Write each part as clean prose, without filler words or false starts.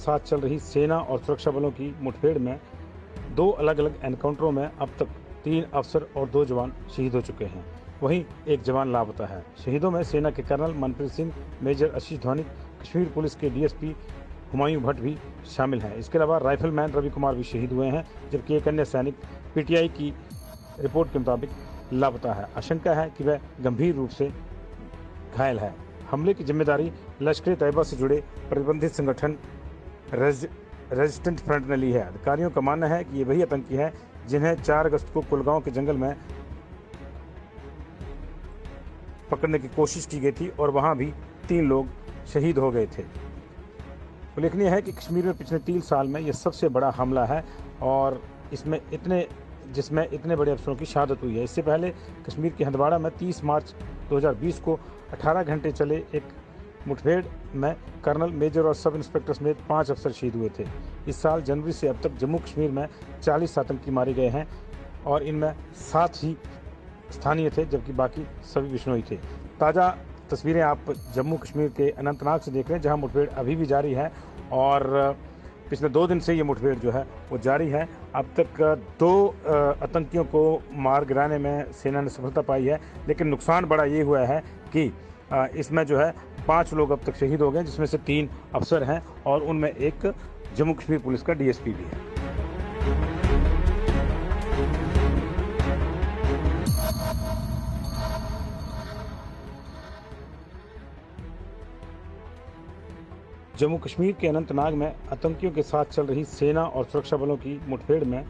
साथ चल रही सेना और सुरक्षा बलों की मुठभेड़ में 2 अलग-अलग एनकाउंटरों में अब तक 3 अफसर और 2 जवान शहीद हो चुके हैं। वहीं एक जवान लापता है। शहीदों में सेना के कर्नल मनप्रीत सिंह, मेजर आशीष धौनिक, कश्मीर पुलिस के डीएसपी हुमायूं भट्ट भी शामिल हैं। इसके अलावा राइफलमैन रवि कुमार भी शहीद हुए हैं, जबकि एक अन्य सैनिक पीटीआई की रिपोर्ट के मुताबिक लापता है। आशंका है कि वह गंभीर रूप से घायल है। हमले की जिम्मेदारी लश्कर-ए-तैयबा से जुड़े प्रतिबंधित संगठन रेजिस्टेंट फ्रंट ने ली है। अधिकारियों का मानना है कि ये वही आतंकी हैं जिन्हें 4 अगस्त को कुलगांव के जंगल में पकड़ने की कोशिश की गई थी और वहां भी 3 लोग शहीद हो गए थे। उल्लेखनीय है कि कश्मीर में पिछले 3 साल में यह सबसे बड़ा हमला है और जिसमें इतने बड़े अफसरों की शहादत हुई है। इससे पहले कश्मीर के हंदवाड़ा में 30 मार्च 2020 को 18 घंटे चले एक मुठभेड़ में कर्नल, मेजर और सब इंस्पेक्टर समेत 5 अफसर शहीद हुए थे। इस साल जनवरी से अब तक जम्मू कश्मीर में 40 आतंकी मारे गए हैं और इनमें 7 ही स्थानीय थे, जबकि बाकी सभी बिश्नोई थे। ताज़ा तस्वीरें आप जम्मू कश्मीर के अनंतनाग से देख रहे हैं, जहां मुठभेड़ अभी भी जारी है और पिछले 2 दिन से ये मुठभेड़ जो है वो जारी है। अब तक 2 आतंकियों को मार गिराने में सेना ने सफलता पाई है, लेकिन नुकसान बड़ा ये हुआ है कि इसमें जो है 5 लोग अब तक शहीद हो गए, जिसमें से 3 अफसर हैं और उनमें एक जम्मू कश्मीर पुलिस का डीएसपी भी है। जम्मू कश्मीर के अनंतनाग में आतंकियों के साथ चल रही सेना और सुरक्षा बलों की मुठभेड़ में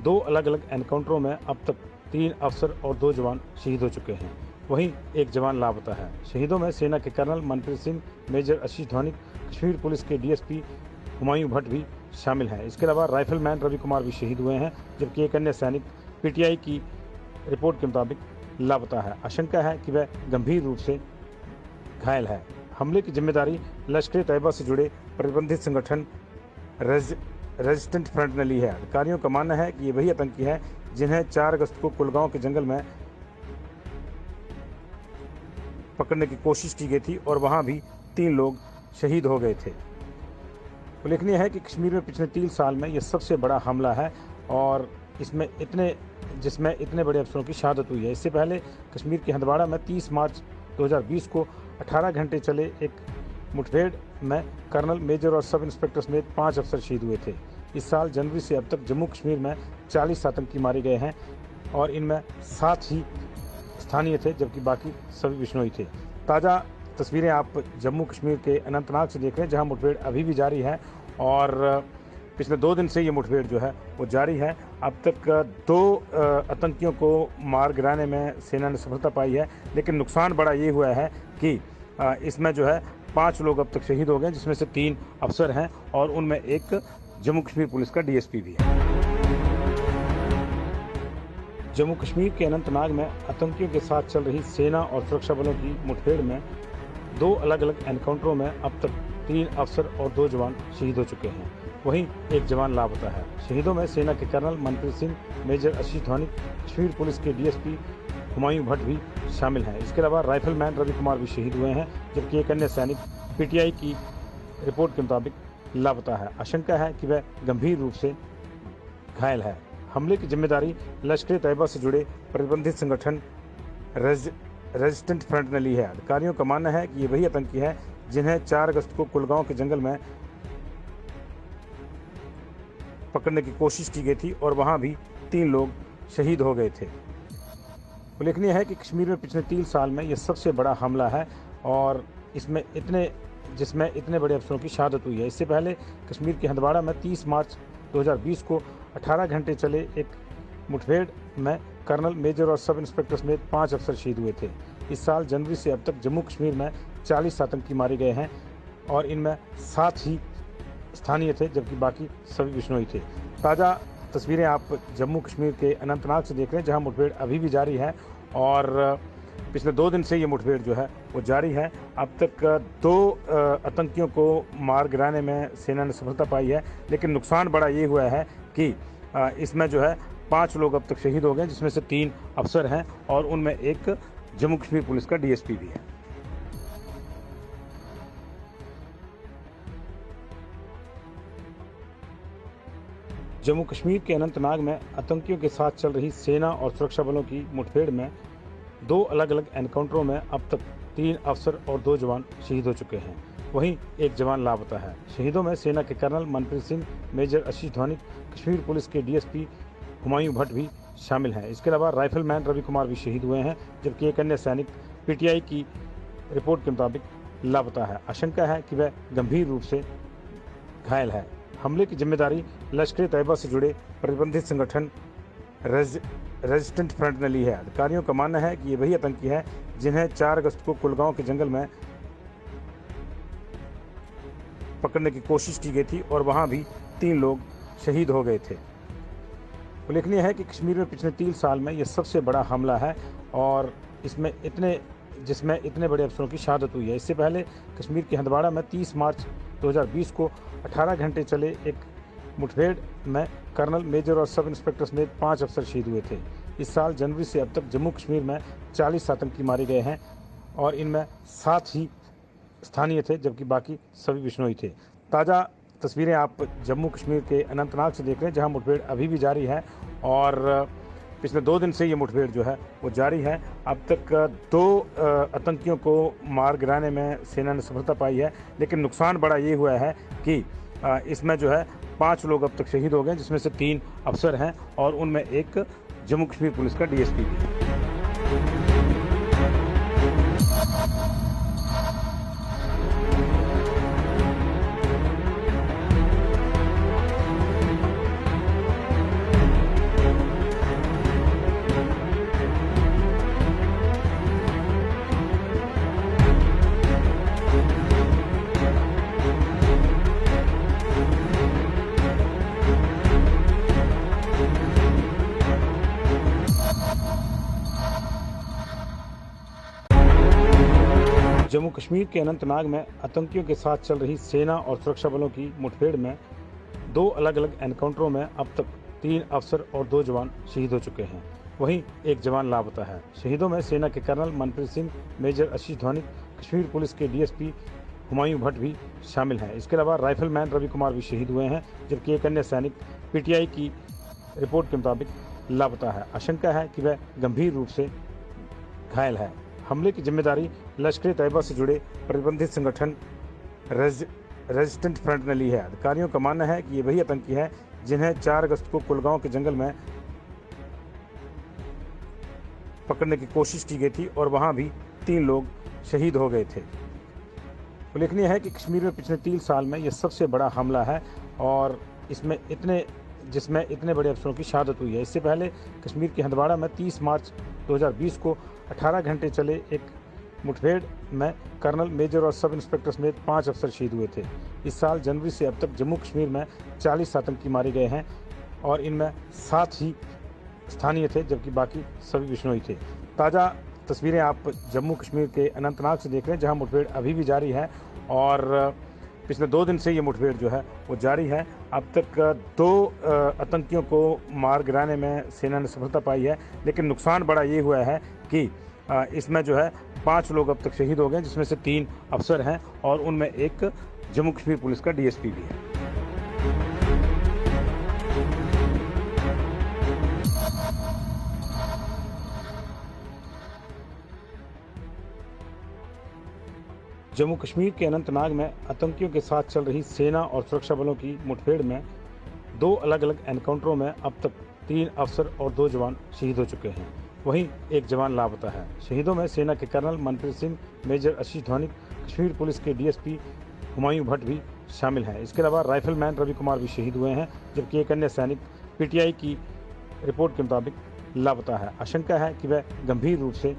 2 अलग-अलग एनकाउंटरों में अब तक 3 अफसर और 2 जवान शहीद हो चुके हैं। वहीं एक जवान लापता है। शहीदों में सेना के कर्नल मनप्रीत सिंह, मेजर आशीष धौनिक, कश्मीर पुलिस के डीएसपी हुमायूं भट्ट भी शामिल हैं। इसके अलावा राइफलमैन रवि कुमार भी शहीद हुए हैं, जबकि एक अन्य सैनिक पीटीआई की रिपोर्ट के मुताबिक लापता है। आशंका है कि वह गंभीर रूप से घायल है। हमले की जिम्मेदारी लश्कर-ए-तैयबा से जुड़े प्रतिबंधित संगठन रेजिस्टेंट फ्रंट ने ली है। अधिकारियों का मानना है कि ये वही आतंकी हैं जिन्हें 4 अगस्त को कुलगांव के जंगल में पकड़ने की कोशिश की गई थी और वहां भी 3 लोग शहीद हो गए थे। उल्लेखनीय है कि कश्मीर में पिछले 3 साल में यह सबसे बड़ा हमला है और जिसमें इतने बड़े अफसरों की शहादत हुई है। इससे पहले कश्मीर के हंदवाड़ा में 30 मार्च 2020 को 18 घंटे चले एक मुठभेड़ में कर्नल, मेजर और सब इंस्पेक्टर समेत 5 अफसर शहीद हुए थे। इस साल जनवरी से अब तक जम्मू कश्मीर में 40 आतंकी मारे गए हैं और इनमें 7 ही स्थानीय थे, जबकि बाकी सभी बिश्नोई थे। ताज़ा तस्वीरें आप जम्मू कश्मीर के अनंतनाग से देख रहे हैं, जहां मुठभेड़ अभी भी जारी है और पिछले 2 दिन से ये मुठभेड़ जो है वो जारी है। अब तक 2 आतंकियों को मार गिराने में सेना ने सफलता पाई है, लेकिन नुकसान बड़ा ये हुआ है कि इसमें जो है 5 लोग अब तक शहीद हो गए, जिसमें से 3 अफसर हैं और उनमें एक जम्मू कश्मीर पुलिस का डीएसपी भी है। जम्मू कश्मीर के अनंतनाग में आतंकियों के साथ चल रही सेना और सुरक्षा बलों की मुठभेड़ में 2 अलग-अलग एनकाउंटरों में अब तक 3 अफसर और 2 जवान शहीद हो चुके हैं। वहीं एक जवान लापता है। शहीदों में सेना के कर्नल मनप्रीत सिंह, मेजर आशीष धौनिक, कश्मीर पुलिस के डीएसपी हुमायूं भट्ट भी शामिल हैं। इसके अलावा राइफलमैन रवि कुमार भी शहीद हुए हैं, जबकि एक अन्य सैनिक पीटीआई की रिपोर्ट के मुताबिक लापता है। आशंका है कि वह गंभीर रूप से घायल है। हमले की जिम्मेदारी लश्कर-ए-तैयबा से जुड़े प्रतिबंधित संगठन रेजिस्टेंट फ्रंट ने ली है। अधिकारियों का मानना है कि ये वही आतंकी हैं जिन्हें 4 अगस्त को कुलगांव के जंगल में पकड़ने की कोशिश की गई थी और वहां भी 3 लोग शहीद हो गए थे। उल्लेखनीय है कि कश्मीर में पिछले 3 साल में यह सबसे बड़ा हमला है और जिसमें इतने बड़े अफसरों की शहादत हुई है। इससे पहले कश्मीर के हंदवाड़ा में 30 मार्च 2020 को 18 घंटे चले एक मुठभेड़ में कर्नल, मेजर और सब इंस्पेक्टर समेत 5 अफसर शहीद हुए थे। इस साल जनवरी से अब तक जम्मू कश्मीर में 40 आतंकी मारे गए हैं और इनमें 7 ही स्थानीय थे, जबकि बाकी सभी बिश्नोई थे। ताज़ा तस्वीरें आप जम्मू कश्मीर के अनंतनाग से देख रहे हैं, जहां मुठभेड़ अभी भी जारी है और पिछले 2 दिन से ये मुठभेड़ जो है वो जारी है। अब तक 2 आतंकियों को मार गिराने में सेना ने सफलता पाई है, लेकिन नुकसान बड़ा ये हुआ है कि इसमें जो है 5 लोग अब तक शहीद हो गए, जिसमें से 3 अफसर हैं और उनमें एक जम्मू कश्मीर पुलिस का डीएसपी भी है। जम्मू कश्मीर के अनंतनाग में आतंकियों के साथ चल रही सेना और सुरक्षा बलों की मुठभेड़ में दो अलग अलग एनकाउंटरों में अब तक 3 अफसर और 2 जवान शहीद हो चुके हैं। वहीं एक जवान लापता है। शहीदों में सेना के कर्नल मनप्रीत सिंह, मेजर आशीष धौनिक, कश्मीर पुलिस के डीएसपी हुमायूं भट्ट भी शामिल हैं। इसके अलावा राइफलमैन रवि कुमार भी शहीद हुए हैं, जबकि एक अन्य सैनिक पीटीआई की रिपोर्ट के मुताबिक लापता है। आशंका है कि वह गंभीर रूप से घायल है। हमले की जिम्मेदारी लश्कर तैयबा से जुड़े प्रतिबंधित संगठन रेजिस्टेंट फ्रंट ने ली है। अधिकारियों का मानना है कि ये वही आतंकी है जिन्हें 4 अगस्त को कुलगांव के जंगल में पकड़ने की कोशिश की गई थी और वहां भी 3 लोग शहीद हो गए थे। उल्लेखनीय है कि कश्मीर में पिछले 3 साल में यह सबसे बड़ा हमला है और जिसमें इतने बड़े अफसरों की शहादत हुई है। इससे पहले कश्मीर के हंदवाड़ा में 30 मार्च 2020 को 18 घंटे चले एक मुठभेड़ में कर्नल, मेजर और सब इंस्पेक्टर समेत 5 अफसर शहीद हुए थे। इस साल जनवरी से अब तक जम्मू कश्मीर में 40 आतंकी मारे गए हैं और इनमें 7 ही स्थानीय थे, जबकि बाकी सभी बिश्नोई थे। ताज़ा तस्वीरें आप जम्मू कश्मीर के अनंतनाग से देख रहे हैं, जहां मुठभेड़ अभी भी जारी है और पिछले 2 दिन से ये मुठभेड़ जो है वो जारी है। अब तक 2 आतंकियों को मार गिराने में सेना ने सफलता पाई है, लेकिन नुकसान बड़ा ये हुआ है कि इसमें जो है 5 लोग अब तक शहीद हो गए, जिसमें से 3 अफसर हैं और उनमें एक जम्मू कश्मीर पुलिस का डीएसपी भी है। जम्मू कश्मीर के अनंतनाग में आतंकियों के साथ चल रही सेना और सुरक्षा बलों की मुठभेड़ में 2 अलग अलग एनकाउंटरों में अब तक 3 अफसर और 2 जवान शहीद हो चुके हैं। वहीं एक जवान लापता है। शहीदों में सेना के कर्नल मनप्रीत सिंह, मेजर आशीष धौनिक, कश्मीर पुलिस के डीएसपी हुमायूं भट्ट भी शामिल हैं। इसके अलावा राइफलमैन रवि कुमार भी शहीद हुए हैं, जबकि एक अन्य सैनिक पीटीआई की रिपोर्ट के मुताबिक लापता है। आशंका है कि वह गंभीर रूप से घायल है। हमले की जिम्मेदारी लश्कर तैयबा से जुड़े प्रतिबंधित संगठन रेजिस्टेंट फ्रंट ने ली है। अधिकारियों का मानना है कि ये वही आतंकी है जिन्हें 4 अगस्त को कुलगांव के जंगल में पकड़ने की कोशिश की गई थी और वहां भी 3 लोग शहीद हो गए थे। उल्लेखनीय है कि कश्मीर में पिछले 3 साल में यह सबसे बड़ा हमला है और जिसमें इतने बड़े अफसरों की शहादत हुई है। इससे पहले कश्मीर के हंदवाड़ा में 30 मार्च 2020 को 18 घंटे चले एक मुठभेड़ में कर्नल, मेजर और सब इंस्पेक्टर समेत 5 अफसर शहीद हुए थे। इस साल जनवरी से अब तक जम्मू कश्मीर में 40 आतंकी मारे गए हैं और इनमें 7 ही स्थानीय थे, जबकि बाकी सभी बिश्नोई थे। ताज़ा तस्वीरें आप जम्मू कश्मीर के अनंतनाग से देख रहे हैं, जहां मुठभेड़ अभी भी जारी है और पिछले 2 दिन से ये मुठभेड़ जो है वो जारी है। अब तक 2 आतंकियों को मार गिराने में सेना ने सफलता पाई है, लेकिन नुकसान बड़ा ये हुआ है कि इसमें जो है 5 लोग अब तक शहीद हो गए, जिसमें से 3 अफसर हैं और उनमें एक जम्मू कश्मीर पुलिस का डीएसपी भी है। जम्मू कश्मीर के अनंतनाग में आतंकियों के साथ चल रही सेना और सुरक्षा बलों की मुठभेड़ में 2 अलग अलग एनकाउंटरों में अब तक 3 अफसर और 2 जवान शहीद हो चुके हैं। वहीं एक जवान लापता है। शहीदों में सेना के कर्नल मनप्रीत सिंह, मेजर आशीष धौनिक, कश्मीर पुलिस के डीएसपी हुमायूं भट्ट भी शामिल हैं। इसके अलावा राइफलमैन रवि कुमार भी शहीद हुए हैं, जबकि एक अन्य सैनिक पीटीआई की रिपोर्ट के मुताबिक लापता है। आशंका है कि वह गंभीर रूप से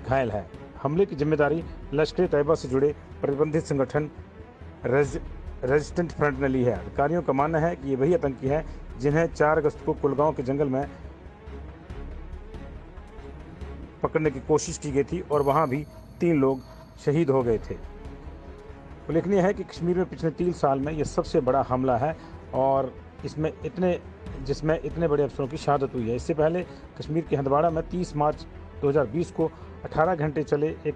घायल है। हमले की जिम्मेदारी लश्कर तैयबा से जुड़े प्रतिबंधित संगठन रेजिस्टेंट फ्रंट ने ली है। अधिकारियों का मानना है कि ये वही आतंकी है जिन्हें 4 अगस्त को कुलगांव के जंगल में पकड़ने की कोशिश की गई थी और वहां भी 3 लोग शहीद हो गए थे। उल्लेखनीय है कि कश्मीर में पिछले 3 साल में यह सबसे बड़ा हमला है और जिसमें इतने बड़े अफसरों की शहादत हुई है। इससे पहले कश्मीर के हंदवाड़ा में 30 मार्च 2020 को 18 घंटे चले एक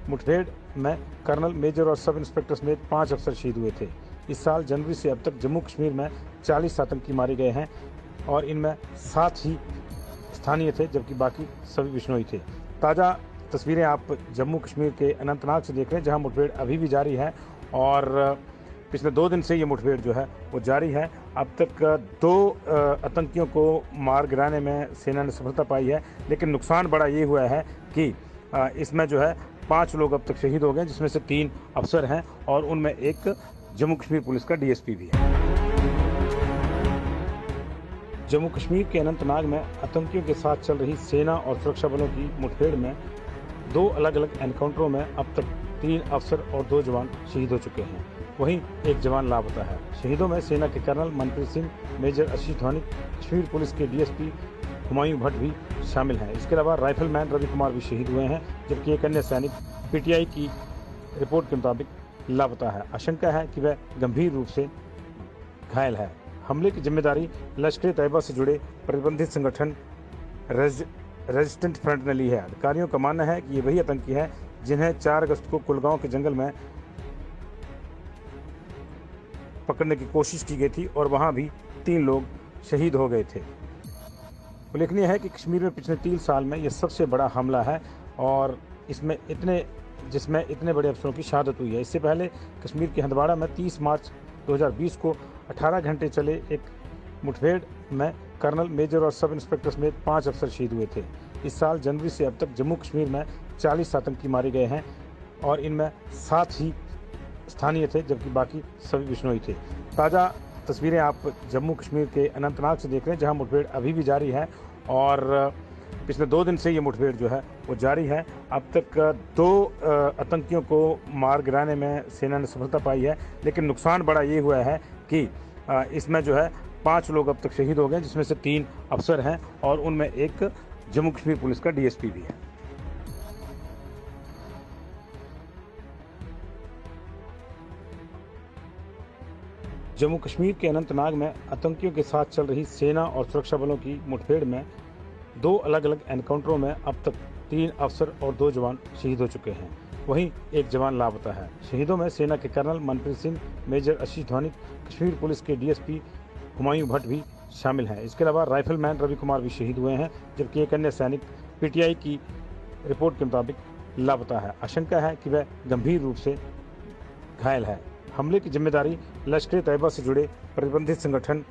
मुठभेड़ में कर्नल, मेजर और सब इंस्पेक्टर समेत 5 अफसर शहीद हुए थे। इस साल जनवरी से अब तक जम्मू कश्मीर में 40 आतंकी मारे गए हैं और इनमें 7 ही स्थानीय थे जबकि बाकी सभी बिश्नोई थे। ताज़ा तस्वीरें आप जम्मू कश्मीर के अनंतनाग से देख रहे हैं जहां मुठभेड़ अभी भी जारी है और पिछले 2 दिन से ये मुठभेड़ जो है वो जारी है। अब तक 2 आतंकियों को मार गिराने में सेना ने सफलता पाई है, लेकिन नुकसान बड़ा ये हुआ है कि इसमें जो है 5 लोग अब तक शहीद हो गए, जिसमें से 3 अफसर हैं और उनमें एक जम्मू कश्मीर पुलिस का डीएसपी भी है। जम्मू कश्मीर के अनंतनाग में आतंकियों के साथ चल रही सेना और सुरक्षा बलों की मुठभेड़ में 2 अलग अलग एनकाउंटरों में अब तक 3 अफसर और 2 जवान शहीद हो चुके हैं। वहीं एक जवान लापता है। शहीदों में सेना के कर्नल मनप्रीत सिंह, मेजर आशीष धौनिक, कश्मीर पुलिस के डीएसपी हुमायूं भट्ट भी शामिल हैं। इसके अलावा राइफलमैन रवि कुमार भी शहीद हुए हैं, जबकि एक अन्य सैनिक पीटीआई की रिपोर्ट के मुताबिक लापता है। आशंका है कि वह गंभीर रूप से घायल है। हमले की जिम्मेदारी लश्कर तैयबा से जुड़े प्रतिबंधित संगठन रेजिस्टेंट फ्रंट ने ली है। अधिकारियों का मानना है कि ये वही आतंकी है जिन्हें 4 अगस्त को कुलगांव के जंगल में पकड़ने की कोशिश की गई थी और वहां भी 3 लोग शहीद हो गए थे। उल्लेखनीय है कि कश्मीर में पिछले 3 साल में यह सबसे बड़ा हमला है और जिसमें इतने बड़े अफसरों की शहादत हुई है। इससे पहले कश्मीर के हंदवाड़ा में 30 मार्च 2020 को 18 घंटे चले एक मुठभेड़ में कर्नल, मेजर और सब इंस्पेक्टर समेत 5 अफसर शहीद हुए थे। इस साल जनवरी से अब तक जम्मू कश्मीर में 40 आतंकी मारे गए हैं और इनमें 7 ही स्थानीय थे जबकि बाकी सभी बिश्नोई थे। ताज़ा तस्वीरें आप जम्मू कश्मीर के अनंतनाग से देख रहे हैं जहां मुठभेड़ अभी भी जारी है और पिछले 2 दिन से ये मुठभेड़ जो है वो जारी है। अब तक 2 आतंकियों को मार गिराने में सेना ने सफलता पाई है, लेकिन नुकसान बड़ा ये हुआ है कि इसमें जो है 5 लोग अब तक शहीद हो गए, जिसमें से 3 अफसर हैं और उनमें एक जम्मू कश्मीर पुलिस का डीएसपी भी है। जम्मू कश्मीर के अनंतनाग में आतंकियों के साथ चल रही सेना और सुरक्षा बलों की मुठभेड़ में 2 अलग अलग एनकाउंटरों में अब तक 3 अफसर और 2 जवान शहीद हो चुके हैं। वहीं एक जवान लापता है। शहीदों में सेना के कर्नल मनप्रीत सिंह, मेजर आशीष धौनिक, कश्मीर पुलिस के डीएसपी हुमायूं भट्ट भी शामिल हैं। इसके अलावा राइफलमैन रवि कुमार भी शहीद हुए हैं, जबकि एक अन्य सैनिक पीटीआई की रिपोर्ट के मुताबिक लापता है। आशंका है कि वह गंभीर रूप से घायल है। हमले की जिम्मेदारी लश्कर तैयबा से जुड़े प्रतिबंधित संगठन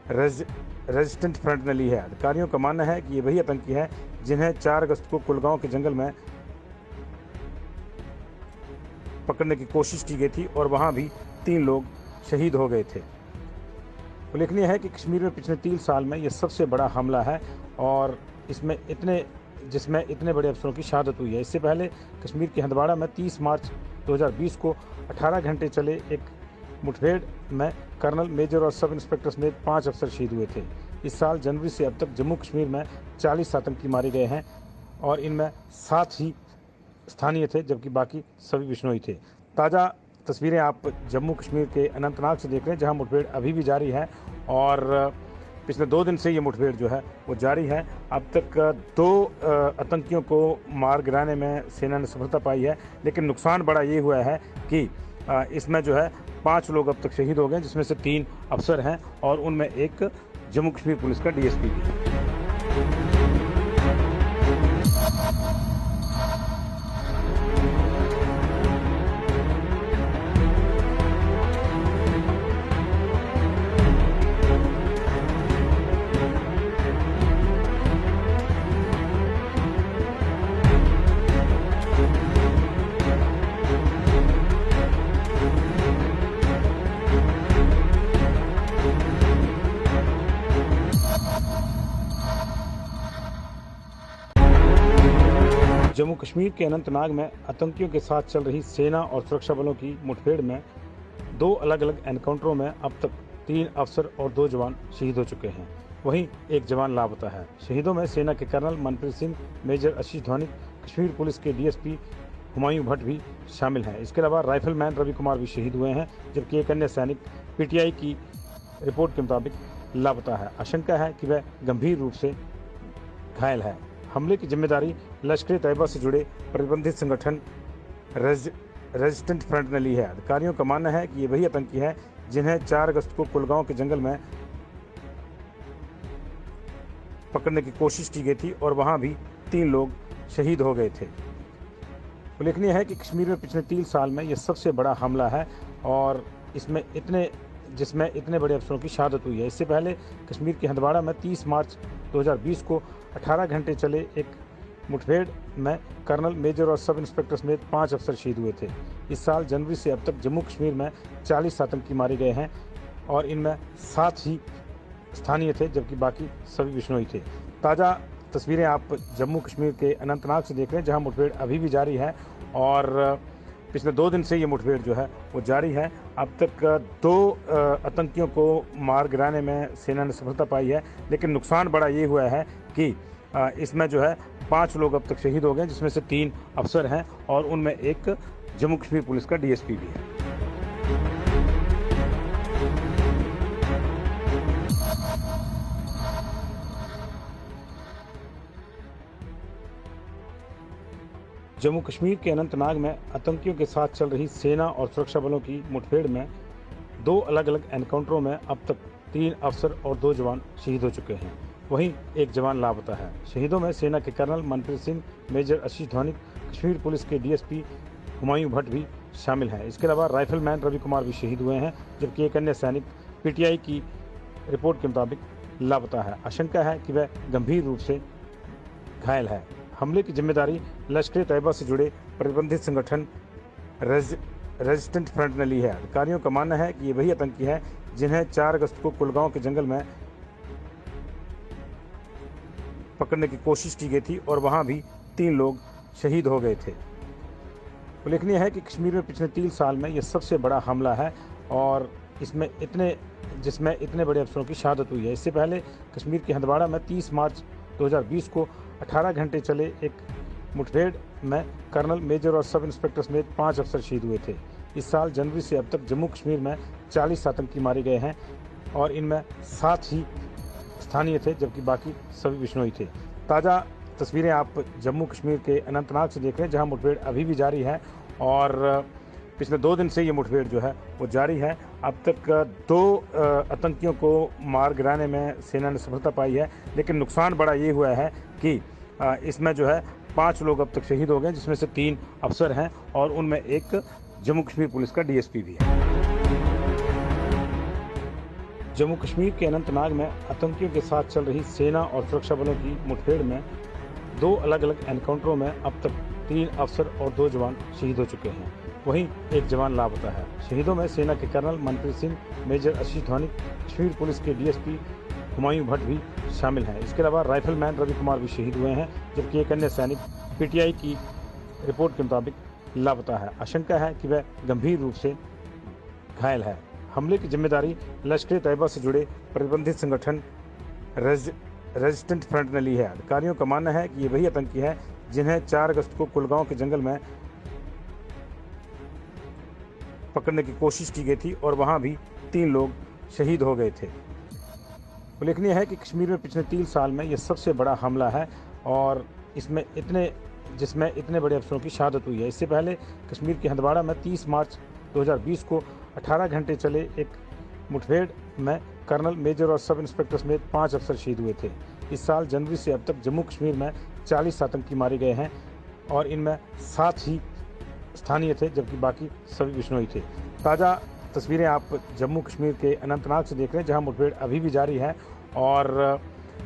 रेजिस्टेंट फ्रंट ने ली है। अधिकारियों का मानना है कि ये वही आतंकी है जिन्हें 4 अगस्त को कुलगांव के जंगल में पकड़ने की कोशिश की गई थी और वहां भी 3 लोग शहीद हो गए थे। उल्लेखनीय है कि कश्मीर में पिछले 3 साल में यह सबसे बड़ा हमला है और जिसमें इतने बड़े अफसरों की शहादत हुई है। इससे पहले कश्मीर के हंदवाड़ा में 30 मार्च 2020 को 18 घंटे चले एक मुठभेड़ में कर्नल, मेजर और सब इंस्पेक्टर समेत 5 अफसर शहीद हुए थे। इस साल जनवरी से अब तक जम्मू कश्मीर में 40 आतंकी मारे गए हैं और इनमें 7 ही स्थानीय थे जबकि बाकी सभी बिश्नोई थे। ताज़ा तस्वीरें आप जम्मू कश्मीर के अनंतनाग से देख रहे हैं जहां मुठभेड़ अभी भी जारी है और पिछले 2 दिन से ये मुठभेड़ जो है वो जारी है। अब तक 2 आतंकियों को मार गिराने में सेना ने सफलता पाई है, लेकिन नुकसान बड़ा ये हुआ है कि इसमें जो है 5 लोग अब तक शहीद हो गए, जिसमें से 3 अफसर हैं और उनमें एक जम्मू कश्मीर पुलिस का डीएसपी भी है। जम्मू कश्मीर के अनंतनाग में आतंकियों के साथ चल रही सेना और सुरक्षा बलों की मुठभेड़ में 2 अलग अलग एनकाउंटरों में अब तक 3 अफसर और 2 जवान शहीद हो चुके हैं। वहीं एक जवान लापता है। शहीदों में सेना के कर्नल मनप्रीत सिंह, मेजर आशीष धौनिक, कश्मीर पुलिस के डीएसपी हुमायूं भट्ट भी शामिल हैं। इसके अलावा राइफलमैन रवि कुमार भी शहीद हुए हैं, जबकि एक अन्य सैनिक पीटीआई की रिपोर्ट के मुताबिक लापता है। आशंका है कि वह गंभीर रूप से घायल है। हमले की जिम्मेदारी लश्कर तैयबा से जुड़े प्रतिबंधित संगठन रेजिस्टेंट फ्रंट ने ली है। अधिकारियों का मानना है कि ये वही आतंकी है जिन्हें 4 अगस्त को कुलगांव के जंगल में पकड़ने की कोशिश की गई थी और वहां भी 3 लोग शहीद हो गए थे। उल्लेखनीय है कि कश्मीर में पिछले 3 साल में यह सबसे बड़ा हमला है और जिसमें इतने बड़े अफसरों की शहादत हुई है। इससे पहले कश्मीर के हंदवाड़ा में 30 मार्च 2020 को 18 घंटे चले एक मुठभेड़ में कर्नल, मेजर और सब इंस्पेक्टर समेत 5 अफसर शहीद हुए थे। इस साल जनवरी से अब तक जम्मू कश्मीर में 40 आतंकी मारे गए हैं और इनमें 7 ही स्थानीय थे जबकि बाकी सभी बिश्नोई थे। ताज़ा तस्वीरें आप जम्मू कश्मीर के अनंतनाग से देख रहे हैं जहां मुठभेड़ अभी भी जारी है और पिछले 2 दिन से ये मुठभेड़ जो है वो जारी है। अब तक 2 आतंकियों को मार गिराने में सेना ने सफलता पाई है, लेकिन नुकसान बड़ा ये हुआ है कि इसमें जो है 5 लोग अब तक शहीद हो गए, जिसमें से 3 अफसर हैं और उनमें एक जम्मू कश्मीर पुलिस का डीएसपी भी है। जम्मू कश्मीर के अनंतनाग में आतंकियों के साथ चल रही सेना और सुरक्षा बलों की मुठभेड़ में 2 अलग अलग एनकाउंटरों में अब तक 3 अफसर और 2 जवान शहीद हो चुके हैं। वहीं एक जवान लापता है। शहीदों में सेना के कर्नल मनप्रीत सिंह, मेजर आशीष धौनिक, कश्मीर पुलिस के डीएसपी हुमायूं भट्ट भी शामिल हैं। इसके अलावा राइफलमैन रवि कुमार भी शहीद हुए हैं, जबकि एक अन्य सैनिक पीटीआई की रिपोर्ट के मुताबिक लापता है। आशंका है कि वह गंभीर रूप से घायल है। हमले की जिम्मेदारी लश्कर तैयबा से जुड़े प्रतिबंधित संगठन रेजिस्टेंट फ्रंट ने ली है। अधिकारियों का मानना है कि ये वही आतंकी है जिन्हें 4 अगस्त को कुलगांव के जंगल में पकड़ने की कोशिश की गई थी और वहां भी 3 लोग शहीद हो गए थे। उल्लेखनीय है कि कश्मीर में पिछले 3 साल में यह सबसे बड़ा हमला है और जिसमें इतने बड़े अफसरों की शहादत हुई है। इससे पहले कश्मीर के हंदवाड़ा में 30 मार्च 2020 को 18 घंटे चले एक मुठभेड़ में कर्नल, मेजर और सब इंस्पेक्टर समेत 5 अफसर शहीद हुए थे। इस साल जनवरी से अब तक जम्मू कश्मीर में 40 आतंकी मारे गए हैं और इनमें 7 ही स्थानीय थे जबकि बाकी सभी बिश्नोई थे। ताज़ा तस्वीरें आप जम्मू कश्मीर के अनंतनाग से देख रहे हैं जहां मुठभेड़ अभी भी जारी है और पिछले 2 दिन से ये मुठभेड़ जो है वो जारी है। अब तक 2 आतंकियों को मार गिराने में सेना ने सफलता पाई है, लेकिन नुकसान बड़ा ये हुआ है कि इसमें जो है 5 लोग अब तक शहीद हो गए, जिसमें से 3 अफसर हैं और उनमें एक जम्मू कश्मीर पुलिस का डीएसपी भी है। जम्मू कश्मीर के अनंतनाग में आतंकियों के साथ चल रही सेना और सुरक्षा बलों की मुठभेड़ में 2 अलग अलग एनकाउंटरों में अब तक 3 अफसर और 2 जवान शहीद हो चुके हैं। वहीं एक जवान लापता है। शहीदों में सेना के कर्नल मनप्रीत सिंह, मेजर आशीष धौनिक, कश्मीर पुलिस के डीएसपी हुमायूं भट्ट भी शामिल हैं। इसके अलावा राइफलमैन रवि कुमार भी शहीद हुए हैं, जबकि एक अन्य सैनिक पीटीआई की रिपोर्ट के मुताबिक लापता है। आशंका है कि वह गंभीर रूप से घायल है। हमले की जिम्मेदारी लश्कर तैयबा से जुड़े प्रतिबंधित संगठन रेजिस्टेंट फ्रंट ने ली है। अधिकारियों का मानना है कि ये वही आतंकी है जिन्हें 4 अगस्त को कुलगांव के जंगल में पकड़ने की कोशिश की गई थी और वहां भी 3 लोग शहीद हो गए थे। उल्लेखनीय है कि कश्मीर में पिछले 3 साल में यह सबसे बड़ा हमला है और जिसमें इतने बड़े अफसरों की शहादत हुई है। इससे पहले कश्मीर के हंदवाड़ा में 30 मार्च 2020 को 18 घंटे चले एक मुठभेड़ में कर्नल, मेजर और सब इंस्पेक्टर समेत 5 अफसर शहीद हुए थे। इस साल जनवरी से अब तक जम्मू कश्मीर में 40 आतंकी मारे गए हैं और इनमें 7 ही स्थानीय थे जबकि बाकी सभी बिश्नोई थे। ताज़ा तस्वीरें आप जम्मू कश्मीर के अनंतनाग से देख रहे हैं जहां मुठभेड़ अभी भी जारी है और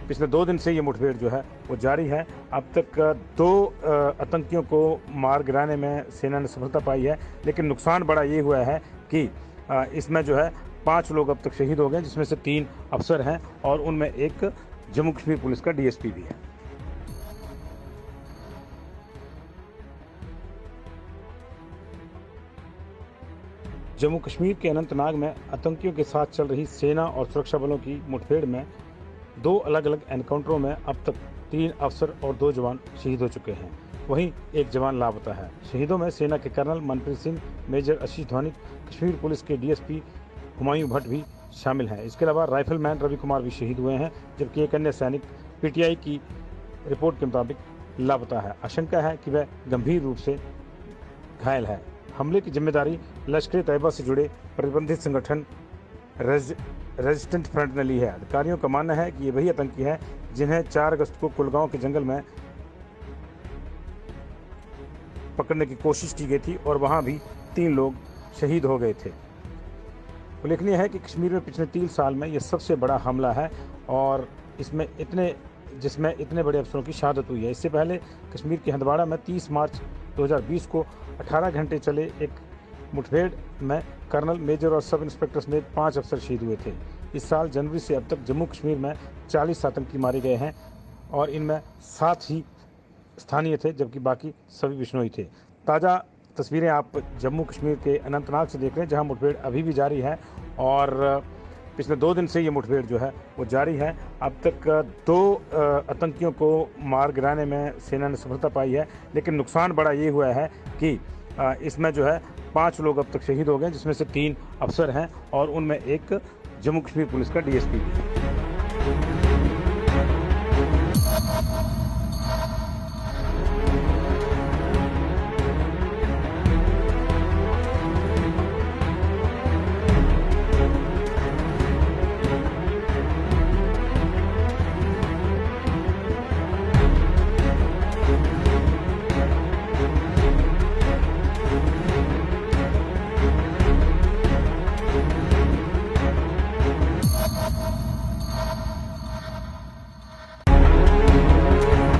पिछले 2 दिन से ये मुठभेड़ जो है वो जारी है। अब तक 2 आतंकियों को मार गिराने में सेना ने सफलता पाई है, लेकिन नुकसान बड़ा ये हुआ है कि इसमें जो है 5 लोग अब तक शहीद हो गए, जिसमें से 3 अफसर हैं और उनमें एक जम्मू कश्मीर पुलिस का डीएसपी भी है। जम्मू कश्मीर के अनंतनाग में आतंकियों के साथ चल रही सेना और सुरक्षा बलों की मुठभेड़ में 2 अलग अलग एनकाउंटरों में अब तक 3 अफसर और 2 जवान शहीद हो चुके हैं। वहीं एक जवान लापता है। शहीदों में सेना के कर्नल मनप्रीत सिंह, मेजर आशीष धौनिक, कश्मीर पुलिस के डीएसपी हुमायूं भट्ट भी शामिल हैं। इसके अलावा राइफलमैन रवि कुमार भी शहीद हुए हैं, जबकि एक अन्य सैनिक पीटीआई की रिपोर्ट के मुताबिक लापता है। आशंका है कि वह गंभीर रूप से घायल है। हमले की जिम्मेदारी लश्कर-ए-तैयबा से जुड़े प्रतिबंधित संगठन रेजिस्टेंट फ्रंट ने ली है। अधिकारियों का मानना है कि ये वही आतंकी हैं जिन्हें 4 अगस्त को कुलगांव के जंगल में पकड़ने की कोशिश की गई थी और वहां भी 3 लोग शहीद हो गए थे। उल्लेखनीय है कि कश्मीर में पिछले 3 साल में यह सबसे बड़ा हमला है और जिसमें इतने बड़े अफसरों की शहादत हुई है। इससे पहले कश्मीर के हंदवाड़ा में 30 मार्च 2020 को 18 घंटे चले एक मुठभेड़ में कर्नल, मेजर और सब इंस्पेक्टर समेत 5 अफसर शहीद हुए थे। इस साल जनवरी से अब तक जम्मू कश्मीर में 40 आतंकी मारे गए हैं और इनमें 7 ही स्थानीय थे जबकि बाकी सभी बिश्नोई थे। ताज़ा तस्वीरें आप जम्मू कश्मीर के अनंतनाग से देख रहे हैं जहां मुठभेड़ अभी भी जारी है और पिछले 2 दिन से ये मुठभेड़ जो है वो जारी है। अब तक 2 आतंकियों को मार गिराने में सेना ने सफलता पाई है, लेकिन नुकसान बड़ा ये हुआ है कि इसमें जो है 5 लोग अब तक शहीद हो गए, जिसमें से 3 अफसर हैं और उनमें एक जम्मू कश्मीर पुलिस का डीएसपी भी है।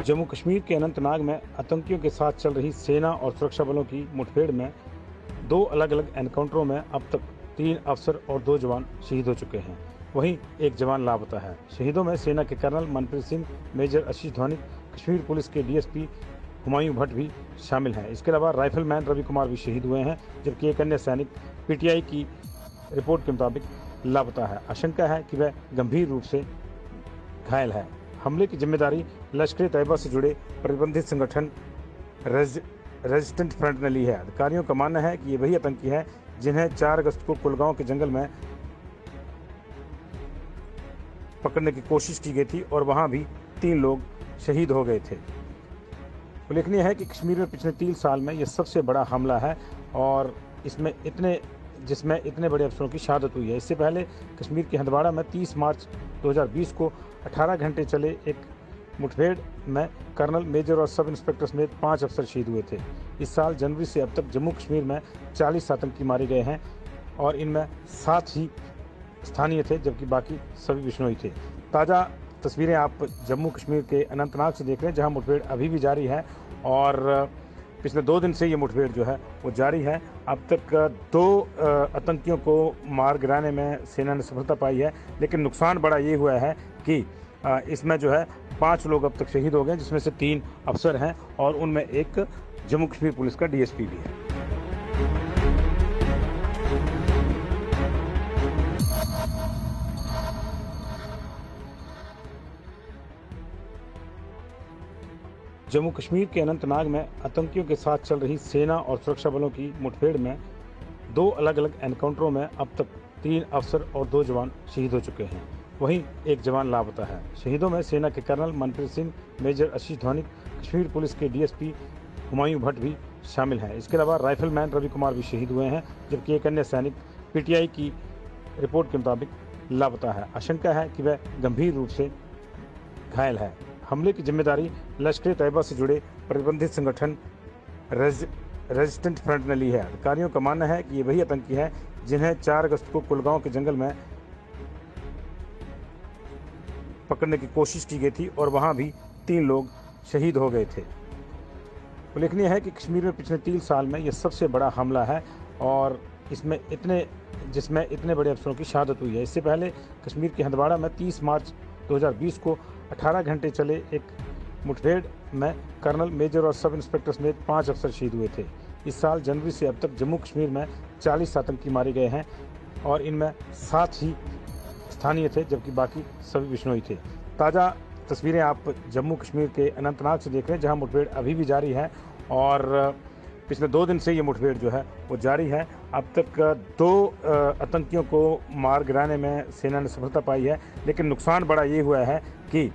जम्मू कश्मीर के अनंतनाग में आतंकियों के साथ चल रही सेना और सुरक्षा बलों की मुठभेड़ में 2 अलग अलग एनकाउंटरों में अब तक 3 अफसर और 2 जवान शहीद हो चुके हैं। वहीं एक जवान लापता है। शहीदों में सेना के कर्नल मनप्रीत सिंह, मेजर आशीष धौनिक, कश्मीर पुलिस के डीएसपी हुमायूं भट्ट भी शामिल हैं। इसके अलावा राइफलमैन रवि कुमार भी शहीद हुए हैं, जबकि एक अन्य सैनिक पीटीआई की रिपोर्ट के मुताबिक लापता है। आशंका है कि वह गंभीर रूप से घायल है। हमले की जिम्मेदारी लश्कर-ए-तैयबा से जुड़े प्रतिबंधित संगठन रेजिस्टेंट फ्रंट ने ली है। अधिकारियों का मानना है कि ये वही आतंकी हैं जिन्हें 4 अगस्त को कुलगांव के जंगल में पकड़ने की कोशिश की गई थी और वहां भी 3 लोग शहीद हो गए थे। उल्लेखनीय है कि कश्मीर में पिछले 3 साल में यह सबसे बड़ा हमला है और जिसमें इतने बड़े अफसरों की शहादत हुई है। इससे पहले कश्मीर के हंदवाड़ा में 30 मार्च 2020 को 18 घंटे चले एक मुठभेड़ में कर्नल, मेजर और सब इंस्पेक्टर समेत 5 अफसर शहीद हुए थे। इस साल जनवरी से अब तक जम्मू कश्मीर में 40 आतंकी मारे गए हैं और इनमें 7 ही स्थानीय थे जबकि बाकी सभी बिश्नोई थे। ताज़ा तस्वीरें आप जम्मू कश्मीर के अनंतनाग से देख रहे हैं जहां मुठभेड़ अभी भी जारी है और पिछले 2 दिन से ये मुठभेड़ जो है वो जारी है। अब तक 2 आतंकियों को मार गिराने में सेना ने सफलता पाई है, लेकिन नुकसान बड़ा ये हुआ है कि इसमें जो है 5 लोग अब तक शहीद हो गए, जिसमें से 3 अफसर हैं और उनमें एक जम्मू कश्मीर पुलिस का डीएसपी भी है। जम्मू कश्मीर के अनंतनाग में आतंकियों के साथ चल रही सेना और सुरक्षा बलों की मुठभेड़ में 2 अलग अलग एनकाउंटरों में अब तक 3 अफसर और 2 जवान शहीद हो चुके हैं। वहीं एक जवान लापता है। शहीदों में सेना के कर्नल मनप्रीत सिंह, मेजर आशीष धौनिक, कश्मीर पुलिस के डीएसपी हुमायूं भट्ट भी शामिल हैं। इसके अलावा राइफलमैन रवि कुमार भी शहीद हुए हैं, जबकि एक अन्य सैनिक पीटीआई की रिपोर्ट के मुताबिक लापता है। आशंका है कि वह गंभीर रूप से घायल है। हमले की जिम्मेदारी लश्कर-ए-तैयबा से जुड़े प्रतिबंधित संगठन रेजिस्टेंट फ्रंट ने ली है। अधिकारियों का मानना है कि ये वही आतंकी हैं जिन्हें 4 अगस्त को कुलगांव के जंगल में पकड़ने की कोशिश की गई थी और वहां भी 3 लोग शहीद हो गए थे। उल्लेखनीय है कि कश्मीर में पिछले 3 साल में यह सबसे बड़ा हमला है और जिसमें इतने बड़े अफसरों की शहादत हुई है। इससे पहले कश्मीर के हंदवाड़ा में 30 मार्च 2020 को 18 घंटे चले एक मुठभेड़ में कर्नल, मेजर और सब इंस्पेक्टर समेत 5 अफसर शहीद हुए थे। इस साल जनवरी से अब तक जम्मू कश्मीर में 40 आतंकी मारे गए हैं और इनमें 7 ही स्थानीय थे जबकि बाकी सभी बिश्नोई थे। ताज़ा तस्वीरें आप जम्मू कश्मीर के अनंतनाग से देख रहे हैं जहां मुठभेड़ अभी भी जारी है और पिछले 2 दिन से ये मुठभेड़ जो है वो जारी है। अब तक 2 आतंकियों को मार गिराने में सेना ने सफलता पाई है, लेकिन नुकसान बड़ा ये हुआ है कि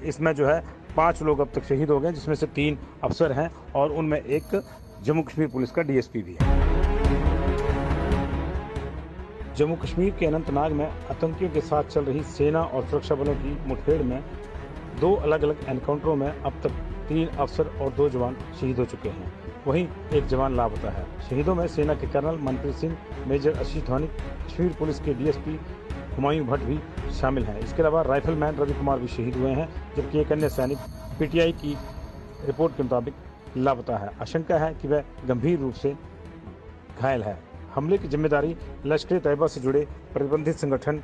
इसमें जो है 5 लोग अब तक शहीद हो गए, जिसमें से 3 अफसर हैं और उनमें एक जम्मू कश्मीर पुलिस का डीएसपी भी है। जम्मू कश्मीर के अनंतनाग में आतंकियों के साथ चल रही सेना और सुरक्षा बलों की मुठभेड़ में दो अलग अलग एनकाउंटरों में अब तक 3 अफसर और 2 जवान शहीद हो चुके हैं। वहीं एक जवान लापता है। शहीदों में सेना के कर्नल मनप्रीत सिंह, मेजर आशीष धौनिक, कश्मीर पुलिस के डीएसपी हुमायूं भट्ट भी शामिल हैं। इसके अलावा राइफलमैन रवि कुमार भी शहीद हुए हैं, जबकि एक अन्य सैनिक पीटीआई की रिपोर्ट के मुताबिक लापता है। आशंका है कि वह गंभीर रूप से घायल है। हमले की जिम्मेदारी लश्कर तैयबा से जुड़े प्रतिबंधित संगठन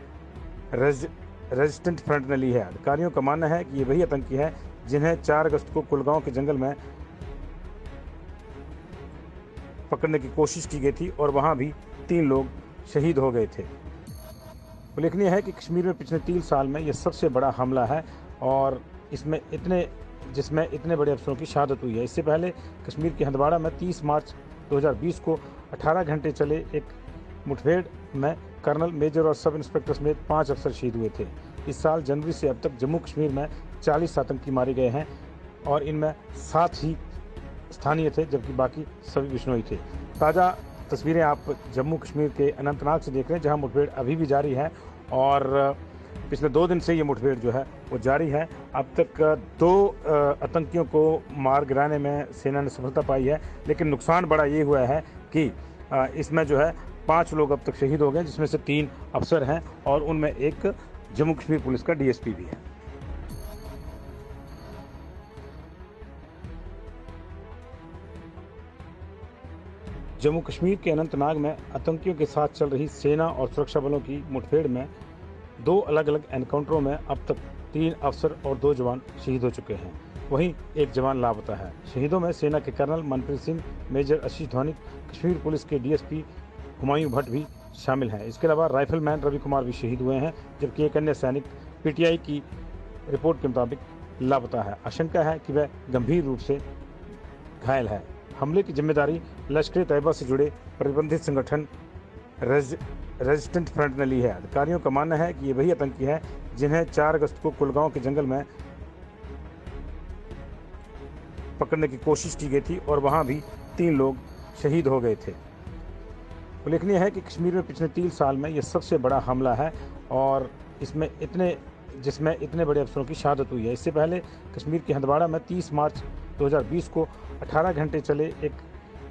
रेजिस्टेंट फ्रंट ने ली है। अधिकारियों का मानना है कि ये वही आतंकी है जिन्हें 4 अगस्त को कुलगांव के जंगल में पकड़ने की कोशिश की गई थी और वहां भी 3 लोग शहीद हो गए थे। उल्लेखनीय है कि कश्मीर में पिछले 3 साल में यह सबसे बड़ा हमला है और जिसमें इतने बड़े अफसरों की शहादत हुई है। इससे पहले कश्मीर के हंदवाड़ा में 30 मार्च 2020 को 18 घंटे चले एक मुठभेड़ में कर्नल, मेजर और सब इंस्पेक्टर समेत 5 अफसर शहीद हुए थे। इस साल जनवरी से अब तक जम्मू कश्मीर में 40 आतंकी मारे गए हैं और इनमें 7 ही स्थानीय थे, जबकि बाकी सभी बिश्नोई थे। ताज़ा तस्वीरें आप जम्मू कश्मीर के अनंतनाग से देख रहे हैं, जहां मुठभेड़ अभी भी जारी है और पिछले 2 दिन से ये मुठभेड़ जो है वो जारी है। अब तक 2 आतंकियों को मार गिराने में सेना ने सफलता पाई है, लेकिन नुकसान बड़ा ये हुआ है कि इसमें जो है 5 लोग अब तक शहीद हो गए, जिसमें से 3 अफसर हैं और उनमें एक जम्मू कश्मीर पुलिस का डीएसपी भी है। जम्मू कश्मीर के अनंतनाग में आतंकियों के साथ चल रही सेना और सुरक्षा बलों की मुठभेड़ में 2 अलग अलग एनकाउंटरों में अब तक 3 अफसर और 2 जवान शहीद हो चुके हैं। वहीं एक जवान लापता है। शहीदों में सेना के कर्नल मनप्रीत सिंह, मेजर आशीष धौनिक, कश्मीर पुलिस के डीएसपी हुमायूं भट्ट भी शामिल हैं। इसके अलावा राइफलमैन रवि कुमार भी शहीद हुए हैं, जबकि एक अन्य सैनिक पीटीआई की रिपोर्ट के मुताबिक लापता है। आशंका है कि वह गंभीर रूप से घायल है। हमले की जिम्मेदारी लश्कर तैयबा से जुड़े प्रतिबंधित संगठन रेजिस्टेंट फ्रंट ने ली है। अधिकारियों का मानना है कि ये वही आतंकी है जिन्हें 4 अगस्त को कुलगांव के जंगल में पकड़ने की कोशिश की गई थी और वहां भी 3 लोग शहीद हो गए थे। उल्लेखनीय है कि कश्मीर में पिछले 3 साल में यह सबसे बड़ा हमला है और जिसमें इतने बड़े अफसरों की शहादत हुई है। इससे पहले कश्मीर के हंदवाड़ा में 30 मार्च 2020 को 18 घंटे चले एक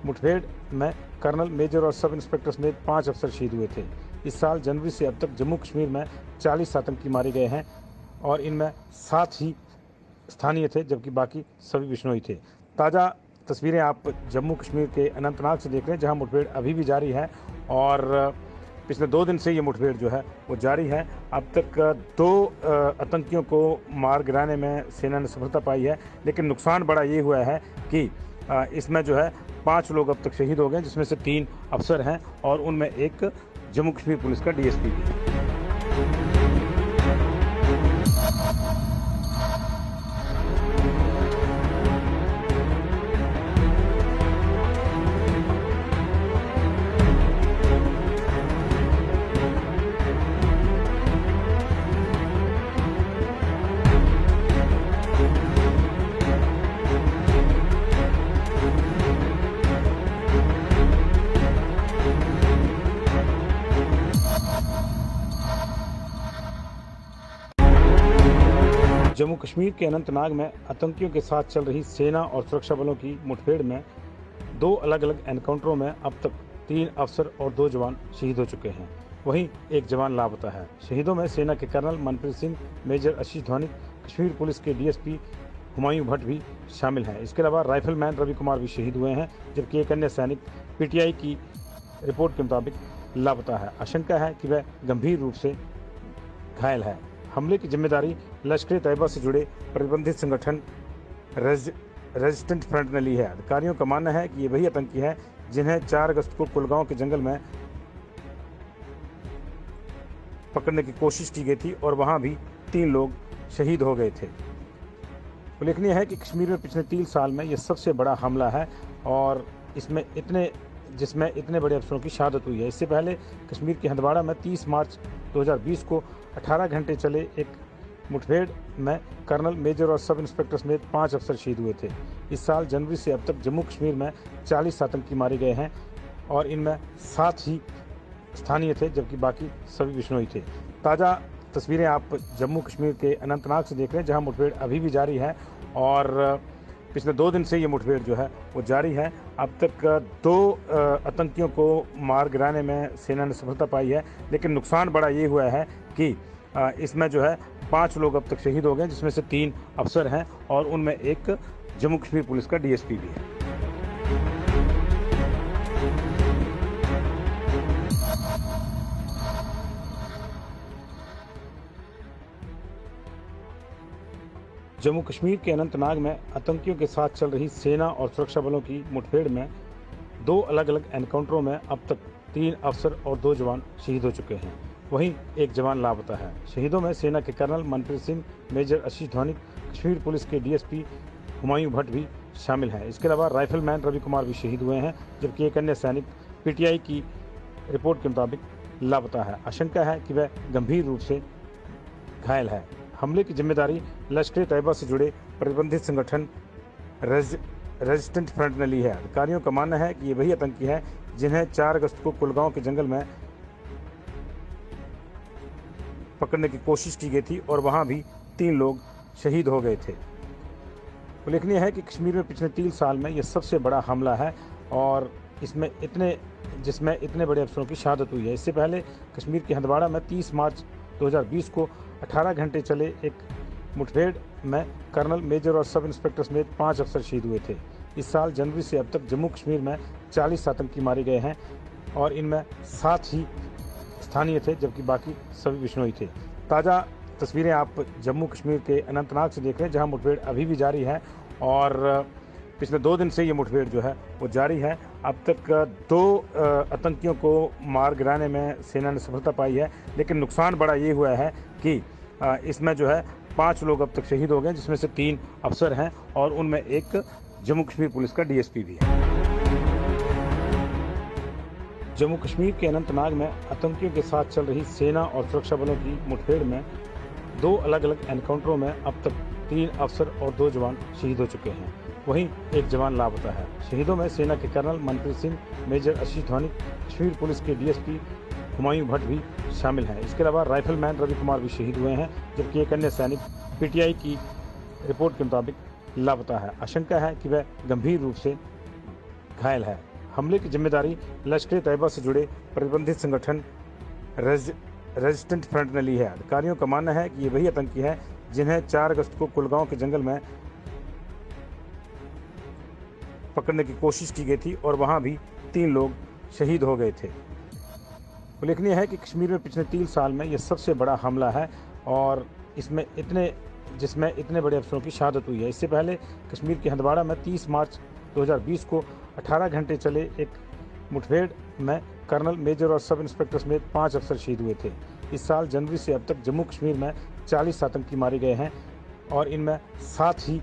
मुठभेड़ में कर्नल, मेजर और सब इंस्पेक्टर समेत 5 अफसर शहीद हुए थे। इस साल जनवरी से अब तक जम्मू कश्मीर में 40 आतंकी मारे गए हैं और इनमें 7 ही स्थानीय थे, जबकि बाकी सभी बिश्नोई थे। ताज़ा तस्वीरें आप जम्मू कश्मीर के अनंतनाग से देख रहे हैं, जहां मुठभेड़ अभी भी जारी है और पिछले 2 दिन से ये मुठभेड़ जो है वो जारी है। अब तक 2 आतंकियों को मार गिराने में सेना ने सफलता पाई है, लेकिन नुकसान बड़ा ये हुआ है कि इसमें जो है 5 लोग अब तक शहीद हो गए, जिसमें से 3 अफसर हैं और उनमें एक जम्मू कश्मीर पुलिस का डीएसपी भी है। जम्मू कश्मीर के अनंतनाग में आतंकियों के साथ चल रही सेना और सुरक्षा बलों की मुठभेड़ में 2 अलग अलग एनकाउंटरों में अब तक 3 अफसर और 2 जवान शहीद हो चुके हैं। वहीं एक जवान लापता है। शहीदों में सेना के कर्नल मनप्रीत सिंह, मेजर आशीष धौनिक, कश्मीर पुलिस के डीएसपी हुमायूं भट्ट भी शामिल हैं। इसके अलावा राइफलमैन रवि कुमार भी शहीद हुए हैं, जबकि एक अन्य सैनिक पीटीआई की रिपोर्ट के मुताबिक लापता है। आशंका है कि वह गंभीर रूप से घायल है। हमले की जिम्मेदारी लश्कर तैयबा से जुड़े प्रतिबंधित संगठन रेजिस्टेंट फ्रंट ने ली है। अधिकारियों का मानना है कि ये वही आतंकी है जिन्हें 4 अगस्त को कुलगांव के जंगल में पकड़ने की कोशिश की गई थी और वहां भी 3 लोग शहीद हो गए थे। उल्लेखनीय है कि कश्मीर में पिछले 3 साल में यह सबसे बड़ा हमला है और जिसमें इतने बड़े अफसरों की शहादत हुई है। इससे पहले कश्मीर के हंदवाड़ा में 30 मार्च 2020 को 18 घंटे चले एक मुठभेड़ में कर्नल, मेजर और सब इंस्पेक्टर समेत 5 अफसर शहीद हुए थे। इस साल जनवरी से अब तक जम्मू कश्मीर में 40 आतंकी मारे गए हैं और इनमें 7 ही स्थानीय थे, जबकि बाकी सभी बिश्नोई थे। ताज़ा तस्वीरें आप जम्मू कश्मीर के अनंतनाग से देख रहे हैं, जहां मुठभेड़ अभी भी जारी है और पिछले 2 दिन से ये मुठभेड़ जो है वो जारी है। अब तक 2 आतंकियों को मार गिराने में सेना ने सफलता पाई है, लेकिन नुकसान बड़ा ये हुआ है कि इसमें जो है 5 लोग अब तक शहीद हो गए, जिसमें से 3 अफसर हैं और उनमें एक जम्मू कश्मीर पुलिस का डीएसपी भी है। जम्मू कश्मीर के अनंतनाग में आतंकियों के साथ चल रही सेना और सुरक्षा बलों की मुठभेड़ में 2 अलग-अलग एनकाउंटरों में अब तक 3 अफसर और 2 जवान शहीद हो चुके हैं। वहीं एक जवान लापता है। शहीदों में सेना के कर्नल मनप्रीत सिंह, मेजर आशीष धौनिक, कश्मीर पुलिस के डीएसपी हुमायूं भट्ट भी शामिल हैं। इसके अलावा राइफलमैन रवि कुमार भी शहीद हुए हैं, जबकि एक अन्य सैनिक पीटीआई की रिपोर्ट के मुताबिक लापता है। आशंका है कि वह गंभीर रूप से घायल है। हमले की जिम्मेदारी लश्कर-ए-तैयबा से जुड़े प्रतिबंधित संगठन रेजिस्टेंट फ्रंट ने ली है। अधिकारियों का मानना है कि ये वही आतंकी हैं जिन्हें 4 अगस्त को कुलगांव के जंगल में पकड़ने की कोशिश की गई थी और वहां भी 3 लोग शहीद हो गए थे। उल्लेखनीय है कि कश्मीर में पिछले 3 साल में यह सबसे बड़ा हमला है और जिसमें इतने बड़े अफसरों की शहादत हुई है। इससे पहले कश्मीर के हंदवाड़ा में 30 मार्च 2020 को 18 घंटे चले एक मुठभेड़ में कर्नल, मेजर और सब इंस्पेक्टर समेत 5 अफसर शहीद हुए थे। इस साल जनवरी से अब तक जम्मू कश्मीर में 40 आतंकी मारे गए हैं और इनमें 7 ही स्थानीय थे, जबकि बाकी सभी बिश्नोई थे। ताज़ा तस्वीरें आप जम्मू कश्मीर के अनंतनाग से देख रहे हैं, जहां मुठभेड़ अभी भी जारी है और पिछले 2 दिन से ये मुठभेड़ जो है वो जारी है। अब तक 2 आतंकियों को मार गिराने में सेना ने सफलता पाई है, लेकिन नुकसान बड़ा ये हुआ है कि इसमें जो है 5 लोग अब तक शहीद हो गए, जिसमें से 3 अफसर हैं और उनमें एक जम्मू कश्मीर पुलिस का डीएसपी भी है। जम्मू कश्मीर के अनंतनाग में आतंकियों के साथ चल रही सेना और सुरक्षा बलों की मुठभेड़ में 2 अलग-अलग एनकाउंटरों में अब तक 3 अफसर और 2 जवान शहीद हो चुके हैं। वहीं एक जवान लापता है। शहीदों में सेना के कर्नल मनप्रीत सिंह, मेजर आशीष धौनिक, कश्मीर पुलिस के डीएसपी हुमायूं भट्ट भी शामिल हैं। इसके अलावा राइफलमैन रवि कुमार भी शहीद हुए हैं, जबकि एक अन्य सैनिक पीटीआई की रिपोर्ट के मुताबिक लापता है। आशंका है कि वह गंभीर रूप से घायल है। हमले की जिम्मेदारी लश्कर-ए-तैयबा से जुड़े प्रतिबंधित संगठन रेजिस्टेंट फ्रंट ने ली है। अधिकारियों का मानना है कि ये वही आतंकी हैं जिन्हें 4 अगस्त को कुलगांव के जंगल में पकड़ने की कोशिश की गई थी और वहां भी 3 लोग शहीद हो गए थे। उल्लेखनीय है कि कश्मीर में पिछले 3 साल में यह सबसे बड़ा हमला है और जिसमें इतने बड़े अफसरों की शहादत हुई है। इससे पहले कश्मीर के हंदवाड़ा में 30 मार्च 2020 को 18 घंटे चले एक मुठभेड़ में कर्नल, मेजर और सब इंस्पेक्टर समेत 5 अफसर शहीद हुए थे। इस साल जनवरी से अब तक जम्मू कश्मीर में 40 आतंकी मारे गए हैं और इनमें 7 ही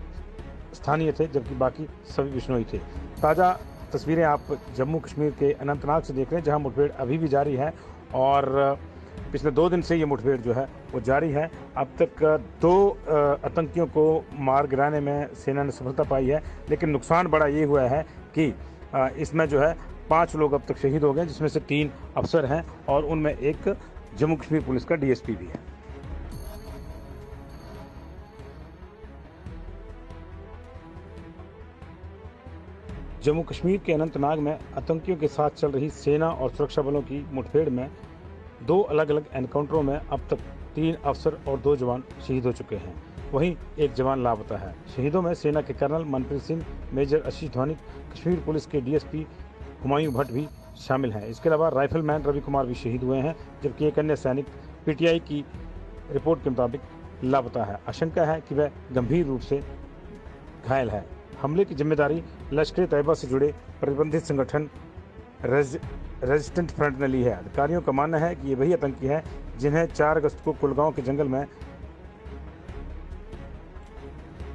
स्थानीय थे, जबकि बाकी सभी बिश्नोई थे। ताज़ा तस्वीरें आप जम्मू कश्मीर के अनंतनाग से देख रहे हैं, जहां मुठभेड़ अभी भी जारी है और पिछले 2 दिन से ये मुठभेड़ जो है वो जारी है। अब तक 2 आतंकियों को मार गिराने में सेना ने सफलता पाई है, लेकिन नुकसान बड़ा ये हुआ है कि इसमें जो है 5 लोग अब तक शहीद हो गए, जिसमें से 3 अफसर हैं और उनमें एक जम्मू कश्मीर पुलिस का डीएसपी भी है। जम्मू कश्मीर के अनंतनाग में आतंकियों के साथ चल रही सेना और सुरक्षा बलों की मुठभेड़ में 2 अलग-अलग एनकाउंटरों में अब तक 3 अफसर और 2 जवान शहीद हो चुके हैं। वहीं एक जवान लापता है। शहीदों में सेना के कर्नल मनप्रीत सिंह, मेजर आशीष धौनिक, कश्मीर पुलिस के डीएसपी हुमायूं भट्ट भी शामिल हैं। इसके अलावा राइफलमैन रवि कुमार भी शहीद हुए हैं, जबकि एक अन्य सैनिक पीटीआई की रिपोर्ट के मुताबिक लापता है। आशंका है कि वह गंभीर रूप से घायल है। हमले की जिम्मेदारी लश्कर-ए-तैयबा से जुड़े प्रतिबंधित संगठन रेजिस्टेंट फ्रंट ने ली है। अधिकारियों का मानना है कि ये वही आतंकी हैं जिन्हें 4 अगस्त को कुलगांव के जंगल में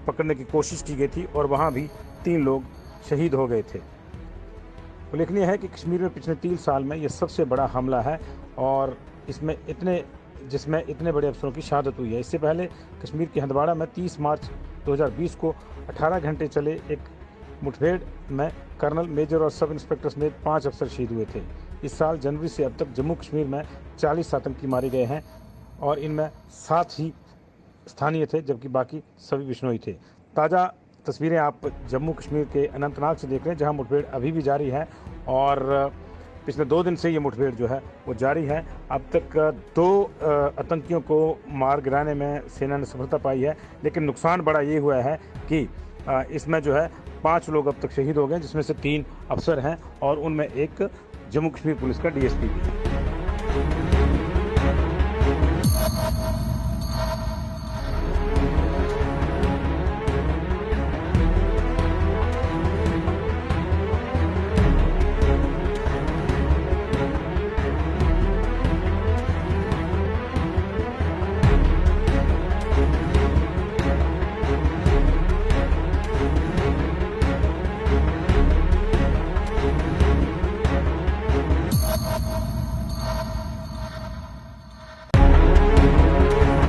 पकड़ने की कोशिश की गई थी और वहां भी 3 लोग शहीद हो गए थे। उल्लेखनीय है कि कश्मीर में पिछले 3 साल में यह सबसे बड़ा हमला है और जिसमें इतने बड़े अफसरों की शहादत हुई है। इससे पहले कश्मीर के हंदवाड़ा में 30 मार्च 2020 को 18 घंटे चले एक मुठभेड़ में कर्नल, मेजर और सब इंस्पेक्टर समेत 5 अफसर शहीद हुए थे। इस साल जनवरी से अब तक जम्मू कश्मीर में 40 आतंकी मारे गए हैं और इनमें 7 ही स्थानीय थे, जबकि बाकी सभी बिश्नोई थे। ताज़ा तस्वीरें आप जम्मू कश्मीर के अनंतनाग से देख रहे हैं, जहां मुठभेड़ अभी भी जारी है और पिछले 2 दिन से ये मुठभेड़ जो है वो जारी है। अब तक 2 आतंकियों को मार गिराने में सेना ने सफलता पाई है, लेकिन नुकसान बड़ा ये हुआ है कि इसमें जो है 5 लोग अब तक शहीद हो गए, जिसमें से 3 अफसर हैं और उनमें एक जम्मू कश्मीर पुलिस का डीएसपी भी है।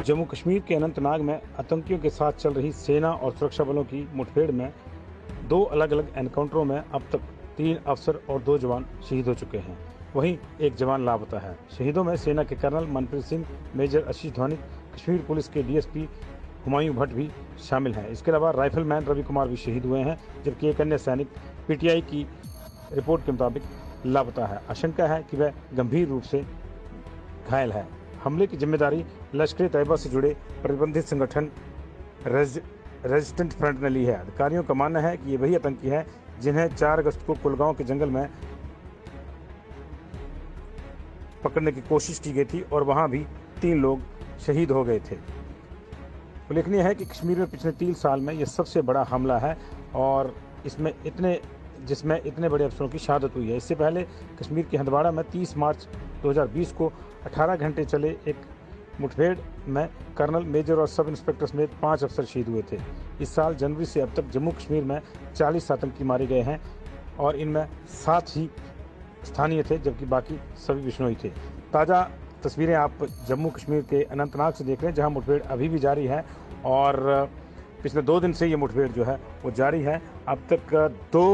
जम्मू कश्मीर के अनंतनाग में आतंकियों के साथ चल रही सेना और सुरक्षा बलों की मुठभेड़ में 2 अलग अलग एनकाउंटरों में अब तक 3 अफसर और 2 जवान शहीद हो चुके हैं। वहीं एक जवान लापता है। शहीदों में सेना के कर्नल मनप्रीत सिंह, मेजर आशीष धौनिक, कश्मीर पुलिस के डीएसपी हुमायूं भट्ट भी शामिल हैं। इसके अलावा राइफलमैन रवि कुमार भी शहीद हुए हैं, जबकि एक अन्य सैनिक पीटीआई की रिपोर्ट के मुताबिक लापता है। आशंका है कि वह गंभीर रूप से घायल है। हमले की जिम्मेदारी लश्कर-ए-तैयबा से जुड़े प्रतिबंधित संगठन रेजिस्टेंट फ्रंट ने ली है। अधिकारियों का मानना है कि ये वही आतंकी हैं जिन्हें 4 अगस्त को कुलगांव के जंगल में पकड़ने की कोशिश की गई थी और वहां भी 3 लोग शहीद हो गए थे। उल्लेखनीय है कि कश्मीर में पिछले 3 साल में यह सबसे बड़ा हमला है और जिसमें इतने बड़े अफसरों की शहादत हुई है। इससे पहले कश्मीर के हंदवाड़ा में 30 मार्च 2020 को 18 घंटे चले एक मुठभेड़ में कर्नल, मेजर और सब इंस्पेक्टर समेत 5 अफसर शहीद हुए थे। इस साल जनवरी से अब तक जम्मू कश्मीर में 40 आतंकी मारे गए हैं और इनमें 7 ही स्थानीय थे, जबकि बाकी सभी बिश्नोई थे। ताज़ा तस्वीरें आप जम्मू कश्मीर के अनंतनाग से देख रहे हैं, जहां मुठभेड़ अभी भी जारी है और पिछले 2 दिन से ये मुठभेड़ जो है वो जारी है। अब तक 2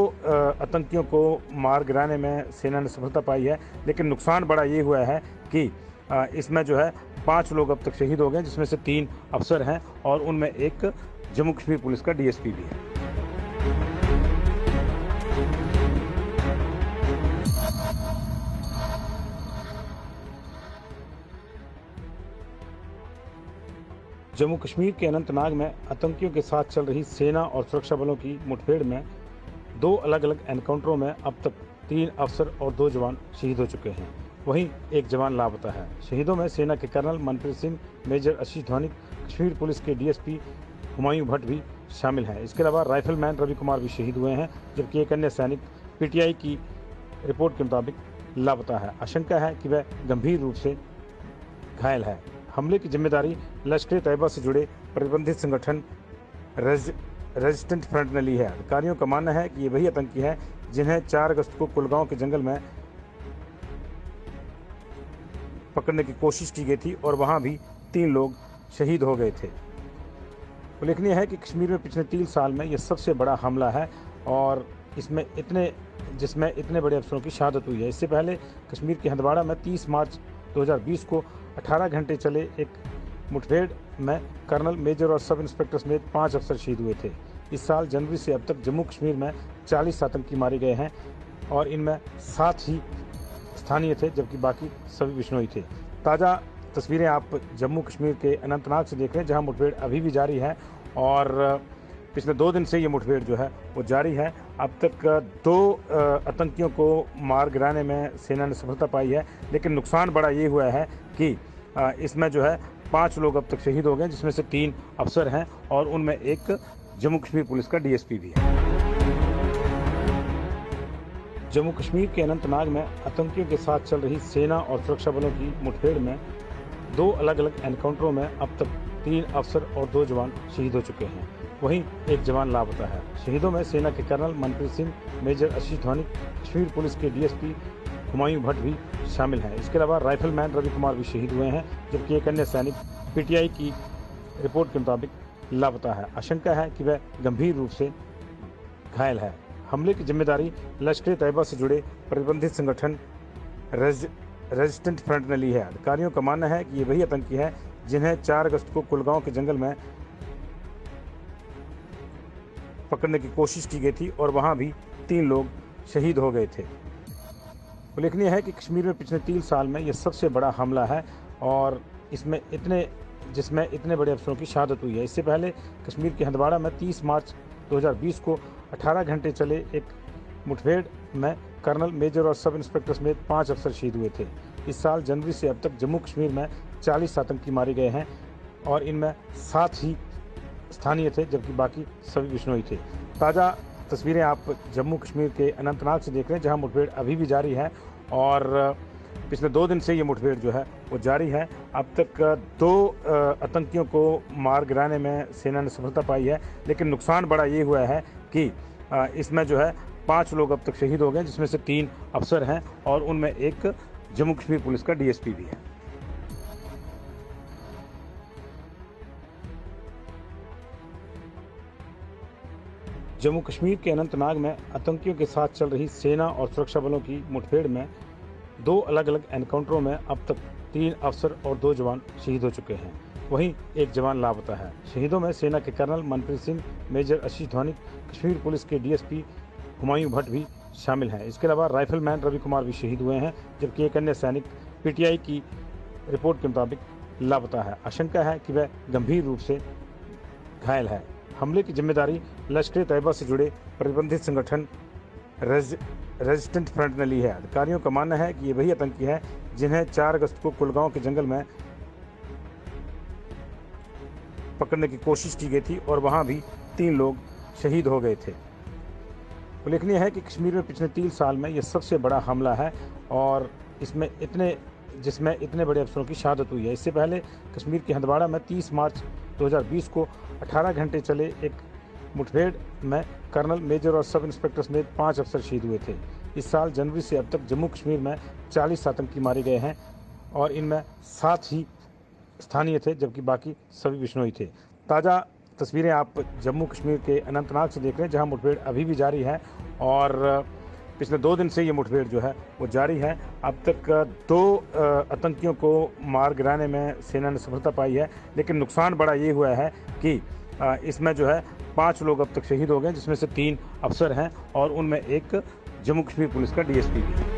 आतंकियों को मार गिराने में सेना ने सफलता पाई है, लेकिन नुकसान बड़ा ये हुआ है कि इसमें जो है 5 लोग अब तक शहीद हो गए, जिसमें से 3 अफसर हैं और उनमें एक जम्मू कश्मीर पुलिस का डीएसपी भी है। जम्मू कश्मीर के अनंतनाग में आतंकियों के साथ चल रही सेना और सुरक्षा बलों की मुठभेड़ में 2 अलग अलग एनकाउंटरों में अब तक 3 अफसर और 2 जवान शहीद हो चुके हैं। वहीं एक जवान लापता है। शहीदों में सेना के कर्नल मनप्रीत सिंह, मेजर आशीष धौनिक, कश्मीर पुलिस के डीएसपी हुमायूं भट्ट भी शामिल हैं। इसके अलावा राइफलमैन रवि कुमार भी शहीद हुए हैं, जबकि एक अन्य सैनिक पीटीआई की रिपोर्ट के मुताबिक लापता है। आशंका है कि वह गंभीर रूप से घायल है। हमले की जिम्मेदारी लश्कर-ए-तैयबा से जुड़े प्रतिबंधित संगठन रेजिस्टेंट फ्रंट ने ली है। अधिकारियों का मानना है कि ये वही आतंकी हैं जिन्हें 4 अगस्त को कुलगांव के जंगल में पकड़ने की कोशिश की गई थी और वहां भी 3 लोग शहीद हो गए थे। उल्लेखनीय है कि कश्मीर में पिछले 3 साल में यह सबसे बड़ा हमला है और जिसमें इतने बड़े अफसरों की शहादत हुई है। इससे पहले कश्मीर के हंदवाड़ा में 30 मार्च 2020 को 18 घंटे चले एक मुठभेड़ में कर्नल, मेजर और सब इंस्पेक्टर समेत 5 अफसर शहीद हुए थे। इस साल जनवरी से अब तक जम्मू कश्मीर में 40 आतंकी मारे गए हैं और इनमें 7 ही स्थानीय थे, जबकि बाकी सभी बिश्नोई थे। ताज़ा तस्वीरें आप जम्मू कश्मीर के अनंतनाग से देख रहे हैं, जहां मुठभेड़ अभी भी जारी है और पिछले 2 दिन से ये मुठभेड़ जो है वो जारी है। अब तक 2 आतंकियों को मार गिराने में सेना ने सफलता पाई है, लेकिन नुकसान बड़ा ये हुआ है कि इसमें जो है 5 लोग अब तक शहीद हो गए, जिसमें से 3 अफसर हैं और उनमें एक जम्मू कश्मीर पुलिस का डीएसपी भी है। जम्मू कश्मीर के अनंतनाग में आतंकियों के साथ चल रही सेना और सुरक्षा बलों की मुठभेड़ में 2 अलग अलग एनकाउंटरों में अब तक 3 अफसर और 2 जवान शहीद हो चुके हैं। वहीं एक जवान लापता है। शहीदों में सेना के कर्नल मनप्रीत सिंह, मेजर आशीष धौनिक, कश्मीर पुलिस के डीएसपी हुमायूं भट्ट भी शामिल हैं। इसके अलावा राइफलमैन रवि कुमार भी शहीद हुए हैं, जबकि एक अन्य सैनिक पीटीआई की रिपोर्ट के मुताबिक लापता है। आशंका है कि वह गंभीर रूप से घायल है। हमले की जिम्मेदारी लश्कर-ए-तैयबा से जुड़े प्रतिबंधित संगठन रेजिस्टेंट फ्रंट ने ली है। अधिकारियों का मानना है कि ये वही आतंकी है जिन्हें 4 अगस्त को कुलगांव के जंगल में पकड़ने की कोशिश की गई थी और वहां भी 3 लोग शहीद हो गए थे। उल्लेखनीय है कि कश्मीर में पिछले 3 साल में यह सबसे बड़ा हमला है और जिसमें इतने बड़े अफसरों की शहादत हुई है। इससे पहले कश्मीर के हंदवाड़ा में 30 मार्च 2020 को 18 घंटे चले एक मुठभेड़ में कर्नल, मेजर और सब इंस्पेक्टर समेत 5 अफसर शहीद हुए थे। इस साल जनवरी से अब तक जम्मू कश्मीर में 40 आतंकी मारे गए हैं और इनमें 7 ही स्थानीय थे जबकि बाकी सभी बिश्नोई थे। ताज़ा तस्वीरें आप जम्मू कश्मीर के अनंतनाग से देख रहे हैं जहां मुठभेड़ अभी भी जारी है और पिछले 2 दिन से ये मुठभेड़ जो है वो जारी है। अब तक 2 आतंकियों को मार गिराने में सेना ने सफलता पाई है, लेकिन नुकसान बड़ा ये हुआ है कि इसमें जो है 5 लोग अब तक शहीद हो गए, जिसमें से 3 अफसर हैं और उनमें एक जम्मू कश्मीर पुलिस का डीएसपी भी है। जम्मू कश्मीर के अनंतनाग में आतंकियों के साथ चल रही सेना और सुरक्षा बलों की मुठभेड़ में 2 अलग अलग एनकाउंटरों में अब तक 3 अफसर और 2 जवान शहीद हो चुके हैं। वहीं एक जवान लापता है। शहीदों में सेना के कर्नल मनप्रीत सिंह, मेजर आशीष धौनिक, कश्मीर पुलिस के डीएसपी हुमायूं भट्ट भी शामिल हैं। इसके अलावा राइफलमैन रवि कुमार भी शहीद हुए हैं, जबकि एक अन्य सैनिक पीटीआई की रिपोर्ट के मुताबिक लापता है। आशंका है कि वह गंभीर रूप से घायल है। हमले की जिम्मेदारी लश्कर-ए-तैयबा से जुड़े प्रतिबंधित संगठन रेजिस्टेंट फ्रंट ने ली है। अधिकारियों का मानना है कि ये वही आतंकी है जिन्हें 4 अगस्त को कुलगांव के जंगल में पकड़ने की कोशिश की गई थी और वहां भी 3 लोग शहीद हो गए थे। उल्लेखनीय है कि कश्मीर में पिछले 3 साल में यह सबसे बड़ा हमला है और जिसमें इतने बड़े अफसरों की शहादत हुई है। इससे पहले कश्मीर के हंदवाड़ा में 30 मार्च 2020 को 18 घंटे चले एक मुठभेड़ में कर्नल, मेजर और सब इंस्पेक्टर समेत 5 अफसर शहीद हुए थे। इस साल जनवरी से अब तक जम्मू कश्मीर में 40 आतंकी मारे गए हैं और इनमें 7 ही स्थानीय थे जबकि बाकी सभी बिश्नोई थे। ताज़ा तस्वीरें आप जम्मू कश्मीर के अनंतनाग से देख रहे हैं जहां मुठभेड़ अभी भी जारी है और पिछले 2 दिन से ये मुठभेड़ जो है वो जारी है। अब तक 2 आतंकियों को मार गिराने में सेना ने सफलता पाई है, लेकिन नुकसान बड़ा ये हुआ है कि इसमें जो है 5 लोग अब तक शहीद हो गए, जिसमें से 3 अफसर हैं और उनमें एक जम्मू कश्मीर पुलिस का डीएसपी भी है।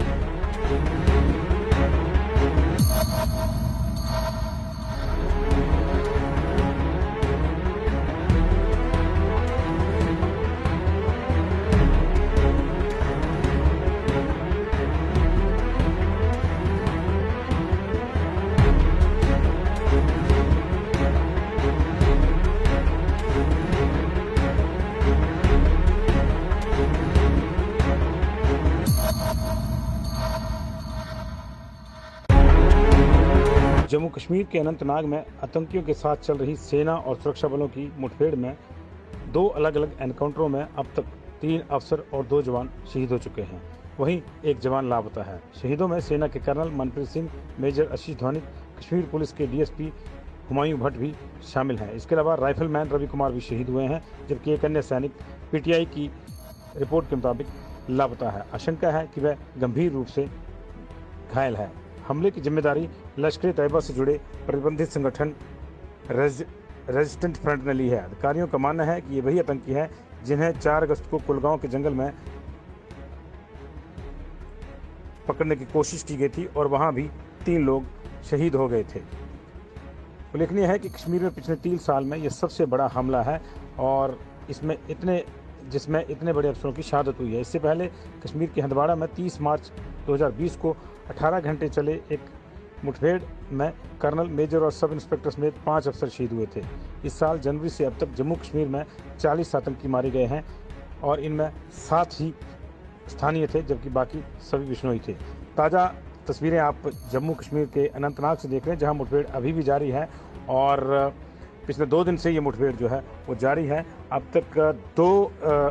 जम्मू कश्मीर के अनंतनाग में आतंकियों के साथ चल रही सेना और सुरक्षा बलों की मुठभेड़ में 2 अलग अलग एनकाउंटरों में अब तक 3 अफसर और 2 जवान शहीद हो चुके हैं। वहीं एक जवान लापता है। शहीदों में सेना के कर्नल मनप्रीत सिंह, मेजर आशीष धौनिक, कश्मीर पुलिस के डीएसपी हुमायूं भट्ट भी शामिल हैं। इसके अलावा राइफलमैन रवि कुमार भी शहीद हुए हैं, जबकि एक अन्य सैनिक पीटीआई की रिपोर्ट के मुताबिक लापता है। आशंका है कि वह गंभीर रूप से घायल है। हमले की जिम्मेदारी लश्कर-ए-तैयबा से जुड़े प्रतिबंधित संगठन रेजिस्टेंट फ्रंट ने ली है। अधिकारियों का मानना है कि ये वही आतंकी है जिन्हें 4 अगस्त को कुलगांव के जंगल में पकड़ने की कोशिश की गई थी और वहां भी 3 लोग शहीद हो गए थे। उल्लेखनीय है कि कश्मीर में पिछले 3 साल में यह सबसे बड़ा हमला है और जिसमें इतने बड़े अफसरों की शहादत हुई है। इससे पहले कश्मीर के हंदवाड़ा में 30 मार्च 2020 को 18 घंटे चले एक मुठभेड़ में कर्नल, मेजर और सब इंस्पेक्टर समेत 5 अफसर शहीद हुए थे। इस साल जनवरी से अब तक जम्मू कश्मीर में 40 आतंकी मारे गए हैं और इनमें 7 ही स्थानीय थे जबकि बाकी सभी बिश्नोई थे। ताज़ा तस्वीरें आप जम्मू कश्मीर के अनंतनाग से देख रहे हैं जहां मुठभेड़ अभी भी जारी है और पिछले 2 दिन से ये मुठभेड़ जो है वो जारी है। अब तक 2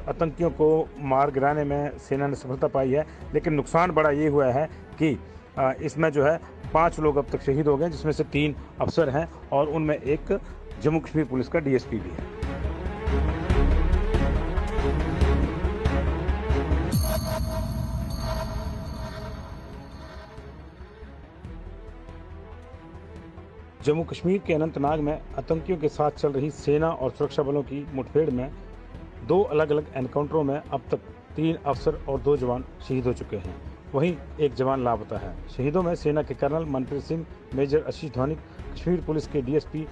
आतंकियों को मार गिराने में सेना ने सफलता पाई है, लेकिन नुकसान बड़ा ये हुआ है कि इसमें जो है 5 लोग अब तक शहीद हो गए, जिसमें से 3 अफसर हैं और उनमें एक जम्मू कश्मीर पुलिस का डीएसपी भी है। जम्मू कश्मीर के अनंतनाग में आतंकियों के साथ चल रही सेना और सुरक्षा बलों की मुठभेड़ में दो अलग अलग एनकाउंटरों में अब तक 3 अफसर और 2 जवान शहीद हो चुके हैं। वहीं एक जवान लापता है। शहीदों में सेना के कर्नल मनप्रीत सिंह, मेजर आशीष धौनिक, कश्मीर पुलिस के डीएसपी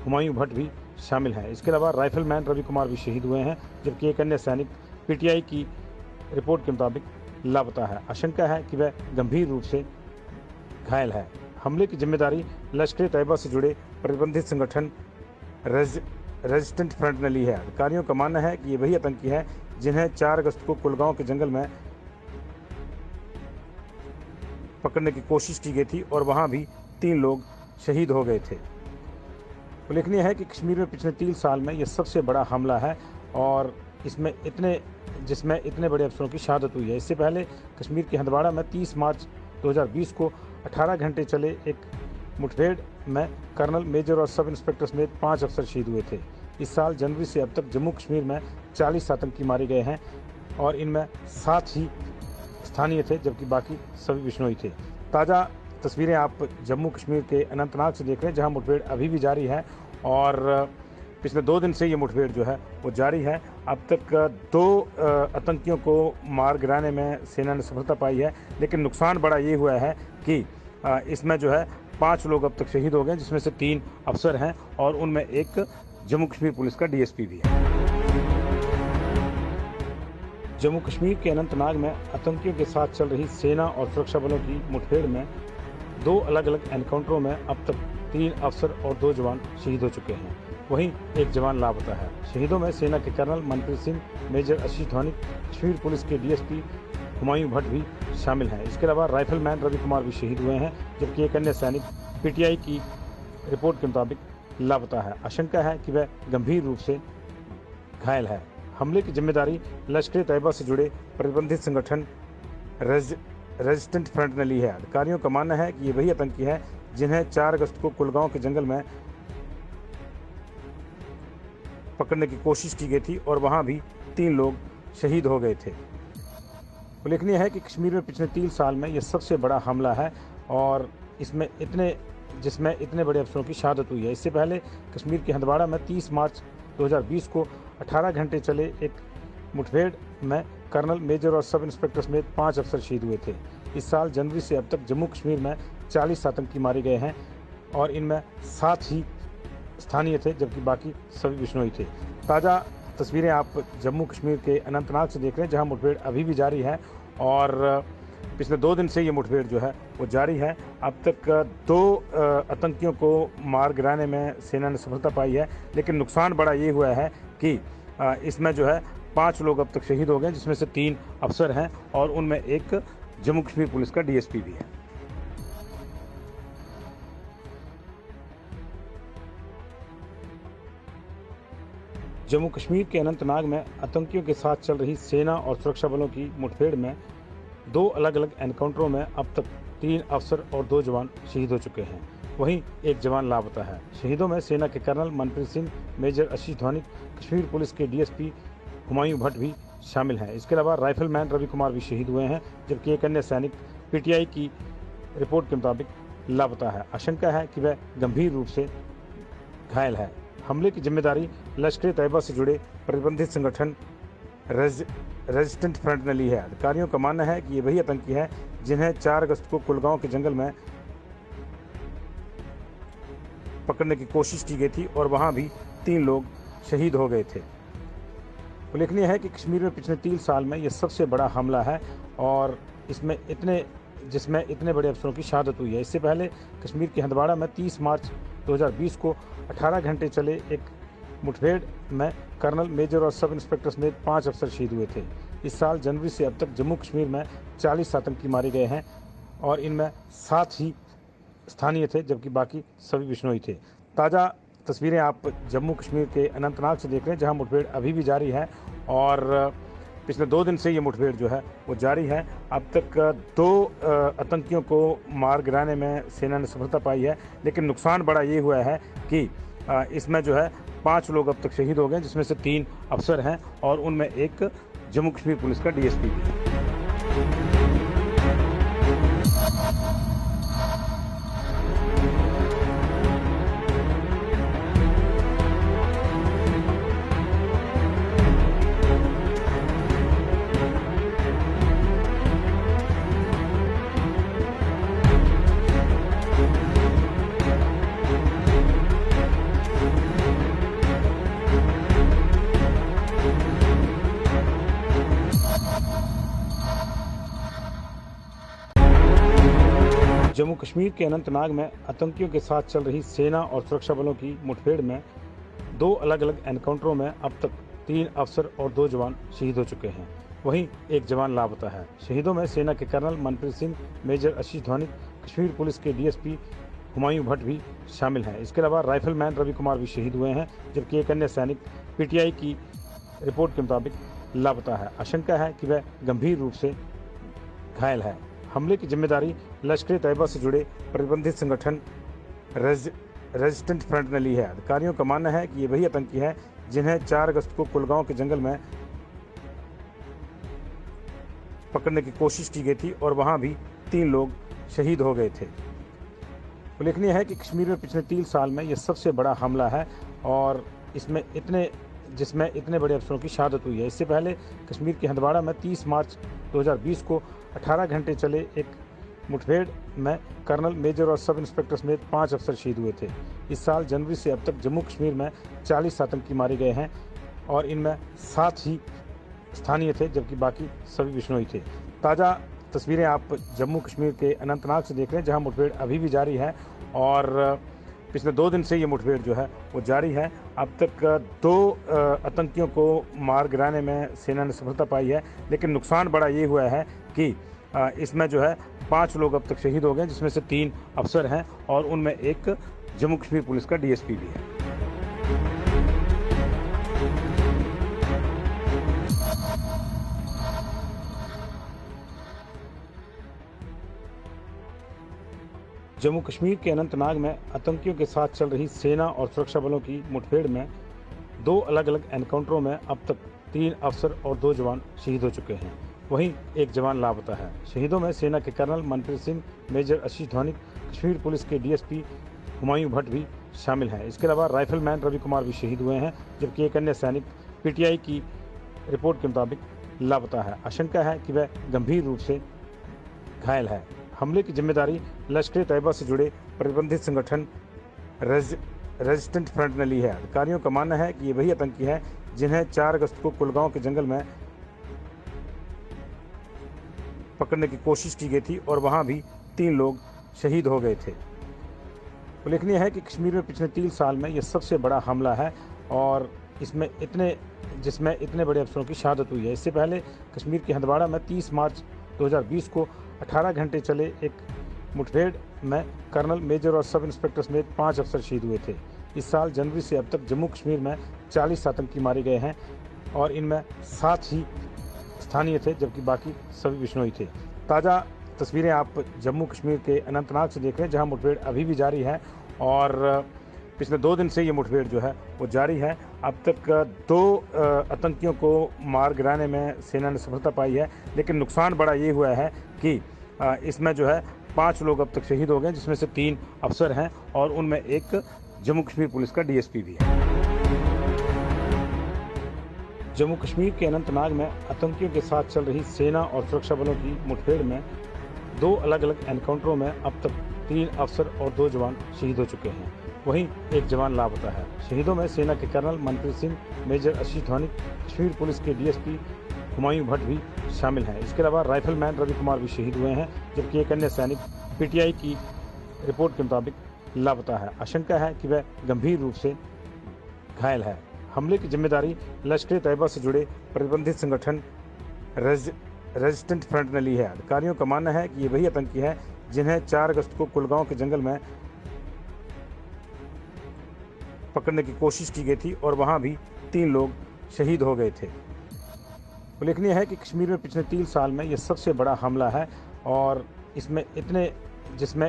हुमायूं भट्ट भी शामिल हैं। इसके अलावा राइफलमैन रवि कुमार भी शहीद हुए हैं, जबकि एक अन्य सैनिक पीटीआई की रिपोर्ट के मुताबिक लापता है। आशंका है कि वह गंभीर रूप से घायल है। हमले की जिम्मेदारी लश्कर-ए-तैयबा से जुड़े प्रतिबंधित संगठन रेजिस्टेंट फ्रंट ने ली है। अधिकारियों का मानना है कि ये वही आतंकी है जिन्हें 4 अगस्त को कुलगांव के जंगल में पकड़ने की कोशिश की गई थी और वहां भी 3 लोग शहीद हो गए थे। उल्लेखनीय है कि कश्मीर में पिछले 3 साल में यह सबसे बड़ा हमला है और जिसमें इतने बड़े अफसरों की शहादत हुई है। इससे पहले कश्मीर के हंदवाड़ा में 30 मार्च 2020 को 18 घंटे चले एक मुठभेड़ में कर्नल, मेजर और सब इंस्पेक्टर समेत 5 अफसर शहीद हुए थे। इस साल जनवरी से अब तक जम्मू कश्मीर में 40 आतंकी मारे गए हैं और इनमें 7 ही स्थानीय थे, जबकि बाकी सभी बिश्नोई थे। ताज़ा तस्वीरें आप जम्मू कश्मीर के अनंतनाग से देख रहे हैं, जहां मुठभेड़ अभी भी जारी है और पिछले 2 दिन से ये मुठभेड़ जो है वो जारी है। अब तक 2 आतंकियों को मार गिराने में सेना ने सफलता पाई है, लेकिन नुकसान बड़ा ये हुआ है कि इसमें जो है 5 लोग अब तक शहीद हो गए, जिसमें से 3 अफसर हैं और उनमें एक जम्मू कश्मीर पुलिस का डीएसपी भी है। जम्मू कश्मीर के अनंतनाग में आतंकियों के साथ चल रही सेना और सुरक्षा बलों की मुठभेड़ में 2 अलग अलग एनकाउंटरों में अब तक 3 अफसर और 2 जवान शहीद हो चुके हैं। वहीं एक जवान लापता है। शहीदों में सेना के कर्नल मनप्रीत सिंह, मेजर आशीष धौनिक, कश्मीर पुलिस के डीएसपी हुमायूं भट्ट भी शामिल हैं। इसके अलावा राइफलमैन रवि कुमार भी शहीद हुए हैं, जबकि एक अन्य सैनिक पीटीआई की रिपोर्ट के मुताबिक लापता है। आशंका है कि वह गंभीर रूप से घायल है। हमले की जिम्मेदारी लश्कर-ए-तैयबा से जुड़े प्रतिबंधित संगठन रेजिस्टेंट फ्रंट ने ली है। अधिकारियों का मानना है कि ये वही आतंकी है जिन्हें 4 अगस्त को कुलगांव के जंगल में पकड़ने की कोशिश की गई थी और वहां भी 3 लोग शहीद हो गए थे। उल्लेखनीय है कि कश्मीर में पिछले 3 साल में यह सबसे बड़ा हमला है और जिसमें इतने बड़े अफसरों की शहादत हुई है। इससे पहले कश्मीर के हंदवाड़ा में 30 मार्च 2020 को 18 घंटे चले एक मुठभेड़ में कर्नल, मेजर और सब इंस्पेक्टर समेत 5 अफसर शहीद हुए थे। इस साल जनवरी से अब तक जम्मू कश्मीर में 40 आतंकी मारे गए हैं और इनमें 7 ही स्थानीय थे, जबकि बाकी सभी बिश्नोई थे। ताज़ा तस्वीरें आप जम्मू कश्मीर के अनंतनाग से देख रहे हैं, जहां मुठभेड़ अभी भी जारी है और पिछले 2 दिन से ये मुठभेड़ जो है वो जारी है। अब तक 2 आतंकियों को मार गिराने में सेना ने सफलता पाई है, लेकिन नुकसान बड़ा ये हुआ है कि इसमें जो है 5 लोग अब तक शहीद हो गए, जिसमें से 3 अफसर हैं और उनमें एक जम्मू कश्मीर पुलिस का डीएसपी भी है। जम्मू कश्मीर के अनंतनाग में आतंकियों के साथ चल रही सेना और सुरक्षा बलों की मुठभेड़ में 2 अलग अलग एनकाउंटरों में अब तक 3 अफसर और 2 जवान शहीद हो चुके हैं। वहीं एक जवान लापता है। शहीदों में सेना के कर्नल मनप्रीत सिंह, मेजर आशीष धौनिक, कश्मीर पुलिस के डीएसपी हुमायूं भट्ट भी शामिल हैं। इसके अलावा राइफलमैन रवि कुमार भी शहीद हुए हैं, जबकि एक अन्य सैनिक पीटीआई की रिपोर्ट के मुताबिक लापता है। आशंका है कि वह गंभीर रूप से घायल है। हमले की जिम्मेदारी लश्कर-ए-तैयबा से जुड़े प्रतिबंधित संगठन रेजिस्टेंट फ्रंट ने ली है। अधिकारियों का मानना है कि ये वही आतंकी है जिन्हें 4 अगस्त को कुलगांव के जंगल में पकड़ने की कोशिश की गई थी और वहां भी 3 लोग शहीद हो गए थे। उल्लेखनीय है कि कश्मीर में पिछले 3 साल में यह सबसे बड़ा हमला है और जिसमें इतने बड़े अफसरों की शहादत हुई है। इससे पहले कश्मीर के हंदवाड़ा में 30 मार्च 2020 को 18 घंटे चले एक मुठभेड़ में कर्नल, मेजर और सब इंस्पेक्टर समेत 5 अफसर शहीद हुए थे। इस साल जनवरी से अब तक जम्मू कश्मीर में 40 आतंकी मारे गए हैं और इनमें 7 ही स्थानीय थे, जबकि बाकी सभी बिश्नोई थे। ताज़ा तस्वीरें आप जम्मू कश्मीर के अनंतनाग से देख रहे हैं, जहां मुठभेड़ अभी भी जारी है और पिछले 2 दिन से ये मुठभेड़ जो है वो जारी है। अब तक 2 आतंकियों को मार गिराने में सेना ने सफलता पाई है, लेकिन नुकसान बड़ा ये हुआ है कि इसमें जो है 5 लोग अब तक शहीद हो गए, जिसमें से 3 अफसर हैं और उनमें एक जम्मू कश्मीर पुलिस का डीएसपी भी है। जम्मू कश्मीर के अनंतनाग में आतंकियों के साथ चल रही सेना और सुरक्षा बलों की मुठभेड़ में 2 अलग अलग एनकाउंटरों में अब तक 3 अफसर और 2 जवान शहीद हो चुके हैं। वहीं एक जवान लापता है। शहीदों में सेना के कर्नल मनप्रीत सिंह, मेजर आशीष धौनिक, कश्मीर पुलिस के डीएसपी हुमायूं भट्ट भी शामिल हैं। इसके अलावा राइफलमैन रवि कुमार भी शहीद हुए हैं, जबकि एक अन्य सैनिक पीटीआई की रिपोर्ट के मुताबिक लापता है। आशंका है कि वह गंभीर रूप से घायल है। हमले की जिम्मेदारी लश्कर-ए-तैयबा से जुड़े प्रतिबंधित संगठन रेजिस्टेंट फ्रंट ने ली है। अधिकारियों का मानना है कि ये वही आतंकी हैं जिन्हें 4 अगस्त को कुलगांव के जंगल में पकड़ने की कोशिश की गई थी और वहां भी 3 लोग शहीद हो गए थे। उल्लेखनीय है कि कश्मीर में पिछले 3 साल में यह सबसे बड़ा हमला है और जिसमें इतने बड़े अफसरों की शहादत हुई है। इससे पहले कश्मीर के हंदवाड़ा में 30 मार्च 2020 को 18 घंटे चले एक मुठभेड़ में कर्नल, मेजर और सब इंस्पेक्टर समेत 5 अफसर शहीद हुए थे। इस साल जनवरी से अब तक जम्मू कश्मीर में 40 आतंकी मारे गए हैं और इनमें 7 ही स्थानीय थे, जबकि बाकी सभी बिश्नोई थे। ताज़ा तस्वीरें आप जम्मू कश्मीर के अनंतनाग से देख रहे हैं, जहां मुठभेड़ अभी भी जारी है और पिछले 2 दिन से ये मुठभेड़ जो है वो जारी है। अब तक 2 आतंकियों को मार गिराने में सेना ने सफलता पाई है, लेकिन नुकसान बड़ा ये हुआ है कि इसमें जो है 5 लोग अब तक शहीद हो गए, जिसमें से 3 अफसर हैं और उनमें एक जम्मू कश्मीर पुलिस का डीएसपी भी है। जम्मू कश्मीर के अनंतनाग में आतंकियों के साथ चल रही सेना और सुरक्षा बलों की मुठभेड़ में 2 अलग अलग एनकाउंटरों में अब तक 3 अफसर और 2 जवान शहीद हो चुके हैं। वहीं एक जवान लापता है। शहीदों में सेना के कर्नल मनप्रीत सिंह, मेजर आशीष धौनिक, कश्मीर पुलिस के डीएसपी हुमायूं भट्ट भी शामिल हैं। इसके अलावा राइफलमैन रवि कुमार भी शहीद हुए हैं, जबकि एक अन्य सैनिक पीटीआई की रिपोर्ट के मुताबिक लापता है। आशंका है कि वह गंभीर रूप से घायल है। हमले की जिम्मेदारी लश्कर-ए-तैयबा से जुड़े प्रतिबंधित संगठन रेजिस्टेंट फ्रंट ने ली है। अधिकारियों का मानना है कि ये वही आतंकी हैं जिन्हें 4 अगस्त को कुलगांव के जंगल में पकड़ने की कोशिश की गई थी और वहां भी 3 लोग शहीद हो गए थे। उल्लेखनीय है कि कश्मीर में पिछले 3 साल में यह सबसे बड़ा हमला है और जिसमें इतने बड़े अफसरों की शहादत हुई है। इससे पहले कश्मीर के हंदवाड़ा में 30 मार्च 2020 को 18 घंटे चले एक मुठभेड़ में कर्नल, मेजर और सब इंस्पेक्टर समेत 5 अफसर शहीद हुए थे। इस साल जनवरी से अब तक जम्मू कश्मीर में 40 आतंकी मारे गए हैं और इनमें 7 ही स्थानीय थे, जबकि बाकी सभी बिश्नोई थे। ताज़ा तस्वीरें आप जम्मू कश्मीर के अनंतनाग से देख रहे हैं, जहां मुठभेड़ अभी भी जारी है और पिछले 2 दिन से ये मुठभेड़ जो है वो जारी है। अब तक 2 आतंकियों को मार गिराने में सेना ने सफलता पाई है, लेकिन नुकसान बड़ा ये हुआ है कि इसमें जो है 5 लोग अब तक शहीद हो गए, जिसमें से 3 अफसर हैं और उनमें एक जम्मू कश्मीर पुलिस का डीएसपी भी है। जम्मू कश्मीर के अनंतनाग में आतंकियों के साथ चल रही सेना और सुरक्षा बलों की मुठभेड़ में 2 अलग अलग एनकाउंटरों में अब तक 3 अफसर और 2 जवान शहीद हो चुके हैं। वहीं एक जवान लापता है। शहीदों में सेना के कर्नल मनप्रीत सिंह, मेजर आशीष धौनिक, कश्मीर पुलिस के डीएसपी हुमायूं भट्ट भी शामिल हैं। इसके अलावा राइफलमैन रवि कुमार भी शहीद हुए हैं, जबकि एक अन्य सैनिक पीटीआई की रिपोर्ट के मुताबिक लापता है। आशंका है कि वह गंभीर रूप से घायल है। हमले की जिम्मेदारी लश्कर-ए-तैयबा से जुड़े प्रतिबंधित संगठन रेजिस्टेंट फ्रंट ने ली है। अधिकारियों का मानना है कि ये वही आतंकी हैं जिन्हें 4 अगस्त को कुलगांव के जंगल में पकड़ने की कोशिश की गई थी और वहां भी 3 लोग शहीद हो गए थे। उल्लेखनीय है कि कश्मीर में पिछले 3 साल में यह सबसे बड़ा हमला है और जिसमें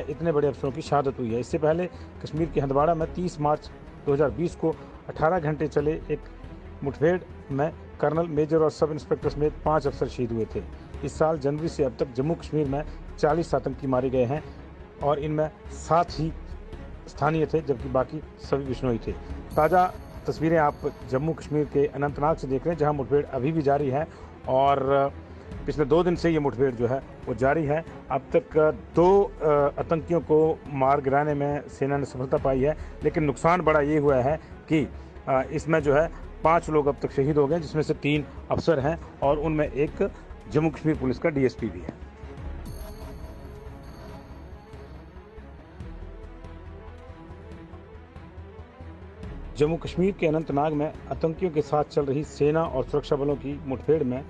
इतने बड़े अफसरों की शहादत हुई है। इससे पहले कश्मीर के हंदवाड़ा में 30 मार्च 2020 को 18 घंटे चले एक मुठभेड़ में कर्नल, मेजर और सब इंस्पेक्टर समेत 5 अफसर शहीद हुए थे। इस साल जनवरी से अब तक जम्मू कश्मीर में 40 आतंकी मारे गए हैं और इनमें 7 ही स्थानीय थे, जबकि बाकी सभी बिश्नोई थे। ताज़ा तस्वीरें आप जम्मू कश्मीर के अनंतनाग से देख रहे हैं, जहां मुठभेड़ अभी भी जारी है और पिछले 2 दिन से ये मुठभेड़ जो है वो जारी है। अब तक 2 आतंकियों को मार गिराने में सेना ने सफलता पाई है, लेकिन नुकसान बड़ा ये हुआ है कि इसमें जो है 5 लोग अब तक शहीद हो गए, जिसमें से 3 अफसर हैं और उनमें एक जम्मू कश्मीर पुलिस का डीएसपी भी है। जम्मू कश्मीर के अनंतनाग में आतंकियों के साथ चल रही सेना और सुरक्षा बलों की मुठभेड़ में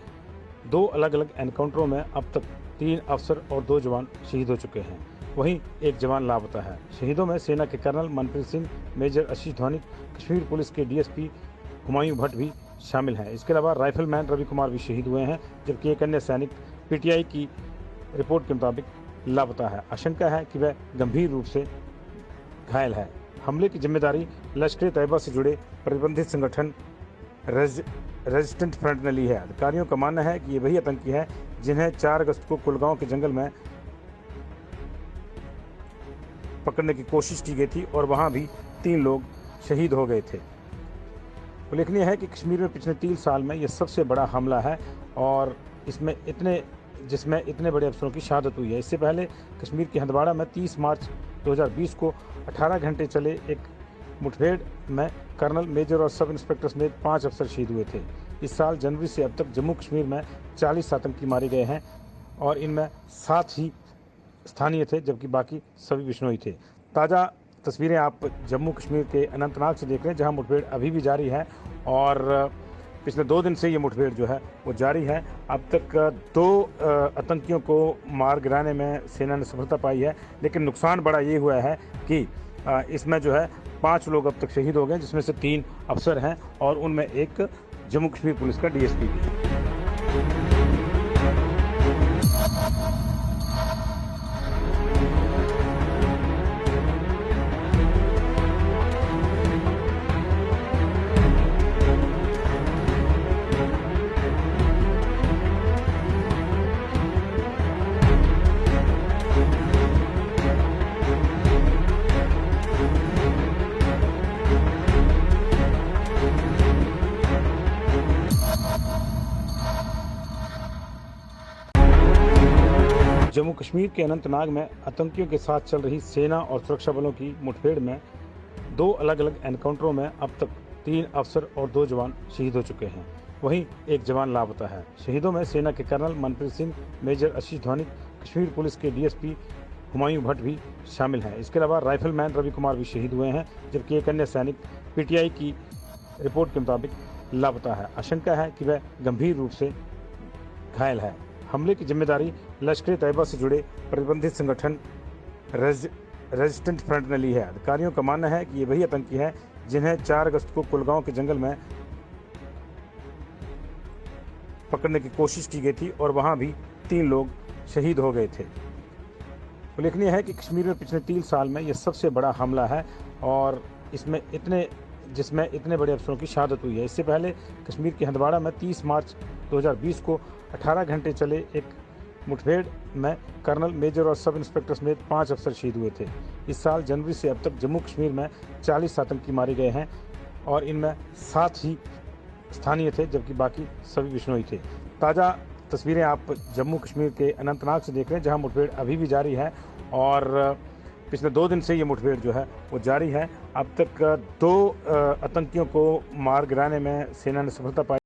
दो अलग अलग एनकाउंटरों में अब तक 3 अफसर और 2 जवान शहीद हो चुके हैं। वहीं एक जवान लापता है। शहीदों में सेना के कर्नल मनप्रीत सिंह, मेजर आशीष धौनिक, कश्मीर पुलिस के डीएसपी हुमायूं भट्ट भी शामिल हैं। इसके अलावा राइफलमैन रवि कुमार भी शहीद हुए हैं, जबकि एक अन्य सैनिक पीटीआई की रिपोर्ट के मुताबिक लापता है। आशंका है कि वह गंभीर रूप से घायल है। हमले की जिम्मेदारी लश्कर-ए-तैयबा से जुड़े प्रतिबंधित संगठन रेजिस्टेंट फ्रंट ने ली है। अधिकारियों का मानना है कि ये वही आतंकी है जिन्हें 4 अगस्त को कुलगांव के जंगल में पकड़ने की कोशिश की गई थी और वहां भी 3 लोग शहीद हो गए थे। उल्लेखनीय है कि कश्मीर में पिछले 3 साल में यह सबसे बड़ा हमला है और जिसमें इतने बड़े अफसरों की शहादत हुई है। इससे पहले कश्मीर के हंदवाड़ा में 30 मार्च 2020 को 18 घंटे चले एक मुठभेड़ में कर्नल, मेजर और सब इंस्पेक्टर समेत 5 अफसर शहीद हुए थे। इस साल जनवरी से अब तक जम्मू कश्मीर में 40 आतंकी मारे गए हैं और इनमें 7 ही स्थानीय थे, जबकि बाकी सभी बिश्नोई थे। ताज़ा तस्वीरें आप जम्मू कश्मीर के अनंतनाग से देख रहे हैं, जहां मुठभेड़ अभी भी जारी है और पिछले 2 दिन से ये मुठभेड़ जो है वो जारी है। अब तक 2 आतंकियों को मार गिराने में सेना ने सफलता पाई है, लेकिन नुकसान बड़ा ये हुआ है कि इसमें जो है 5 लोग अब तक शहीद हो गए, जिसमें से 3 अफसर हैं और उनमें एक जम्मू कश्मीर पुलिस का डीएसपी भी है। जम्मू कश्मीर के अनंतनाग में आतंकियों के साथ चल रही सेना और सुरक्षा बलों की मुठभेड़ में 2 अलग अलग एनकाउंटरों में अब तक 3 अफसर और 2 जवान शहीद हो चुके हैं। वहीं एक जवान लापता है। शहीदों में सेना के कर्नल मनप्रीत सिंह, मेजर आशीष धौनिक, कश्मीर पुलिस के डीएसपी हुमायूं भट्ट भी शामिल हैं। इसके अलावा राइफलमैन रवि कुमार भी शहीद हुए हैं, जबकि एक अन्य सैनिक पीटीआई की रिपोर्ट के मुताबिक लापता है। आशंका है कि वह गंभीर रूप से घायल है। हमले की जिम्मेदारी लश्कर-ए-तैयबा से जुड़े प्रतिबंधित संगठन रेजिस्टेंट फ्रंट ने ली है। अधिकारियों का मानना है कि ये वही आतंकी है जिन्हें 4 अगस्त को कुलगांव के जंगल में पकड़ने की कोशिश की गई थी और वहां भी 3 लोग शहीद हो गए थे। उल्लेखनीय है कि कश्मीर में पिछले 3 साल में यह सबसे बड़ा हमला है और जिसमें इतने बड़े अफसरों की शहादत हुई है। इससे पहले कश्मीर के हंदवाड़ा में 30 मार्च 2020 को 18 घंटे चले एक मुठभेड़ में कर्नल, मेजर और सब इंस्पेक्टर समेत 5 अफसर शहीद हुए थे। इस साल जनवरी से अब तक जम्मू कश्मीर में 40 आतंकी मारे गए हैं और इनमें 7 ही स्थानीय थे, जबकि बाकी सभी बिश्नोई थे। ताज़ा तस्वीरें आप जम्मू कश्मीर के अनंतनाग से देख रहे हैं, जहां मुठभेड़ अभी भी जारी है और पिछले 2 दिन से ये मुठभेड़ जो है वो जारी है। अब तक 2 आतंकियों को मार गिराने में सेना ने सफलता पाई।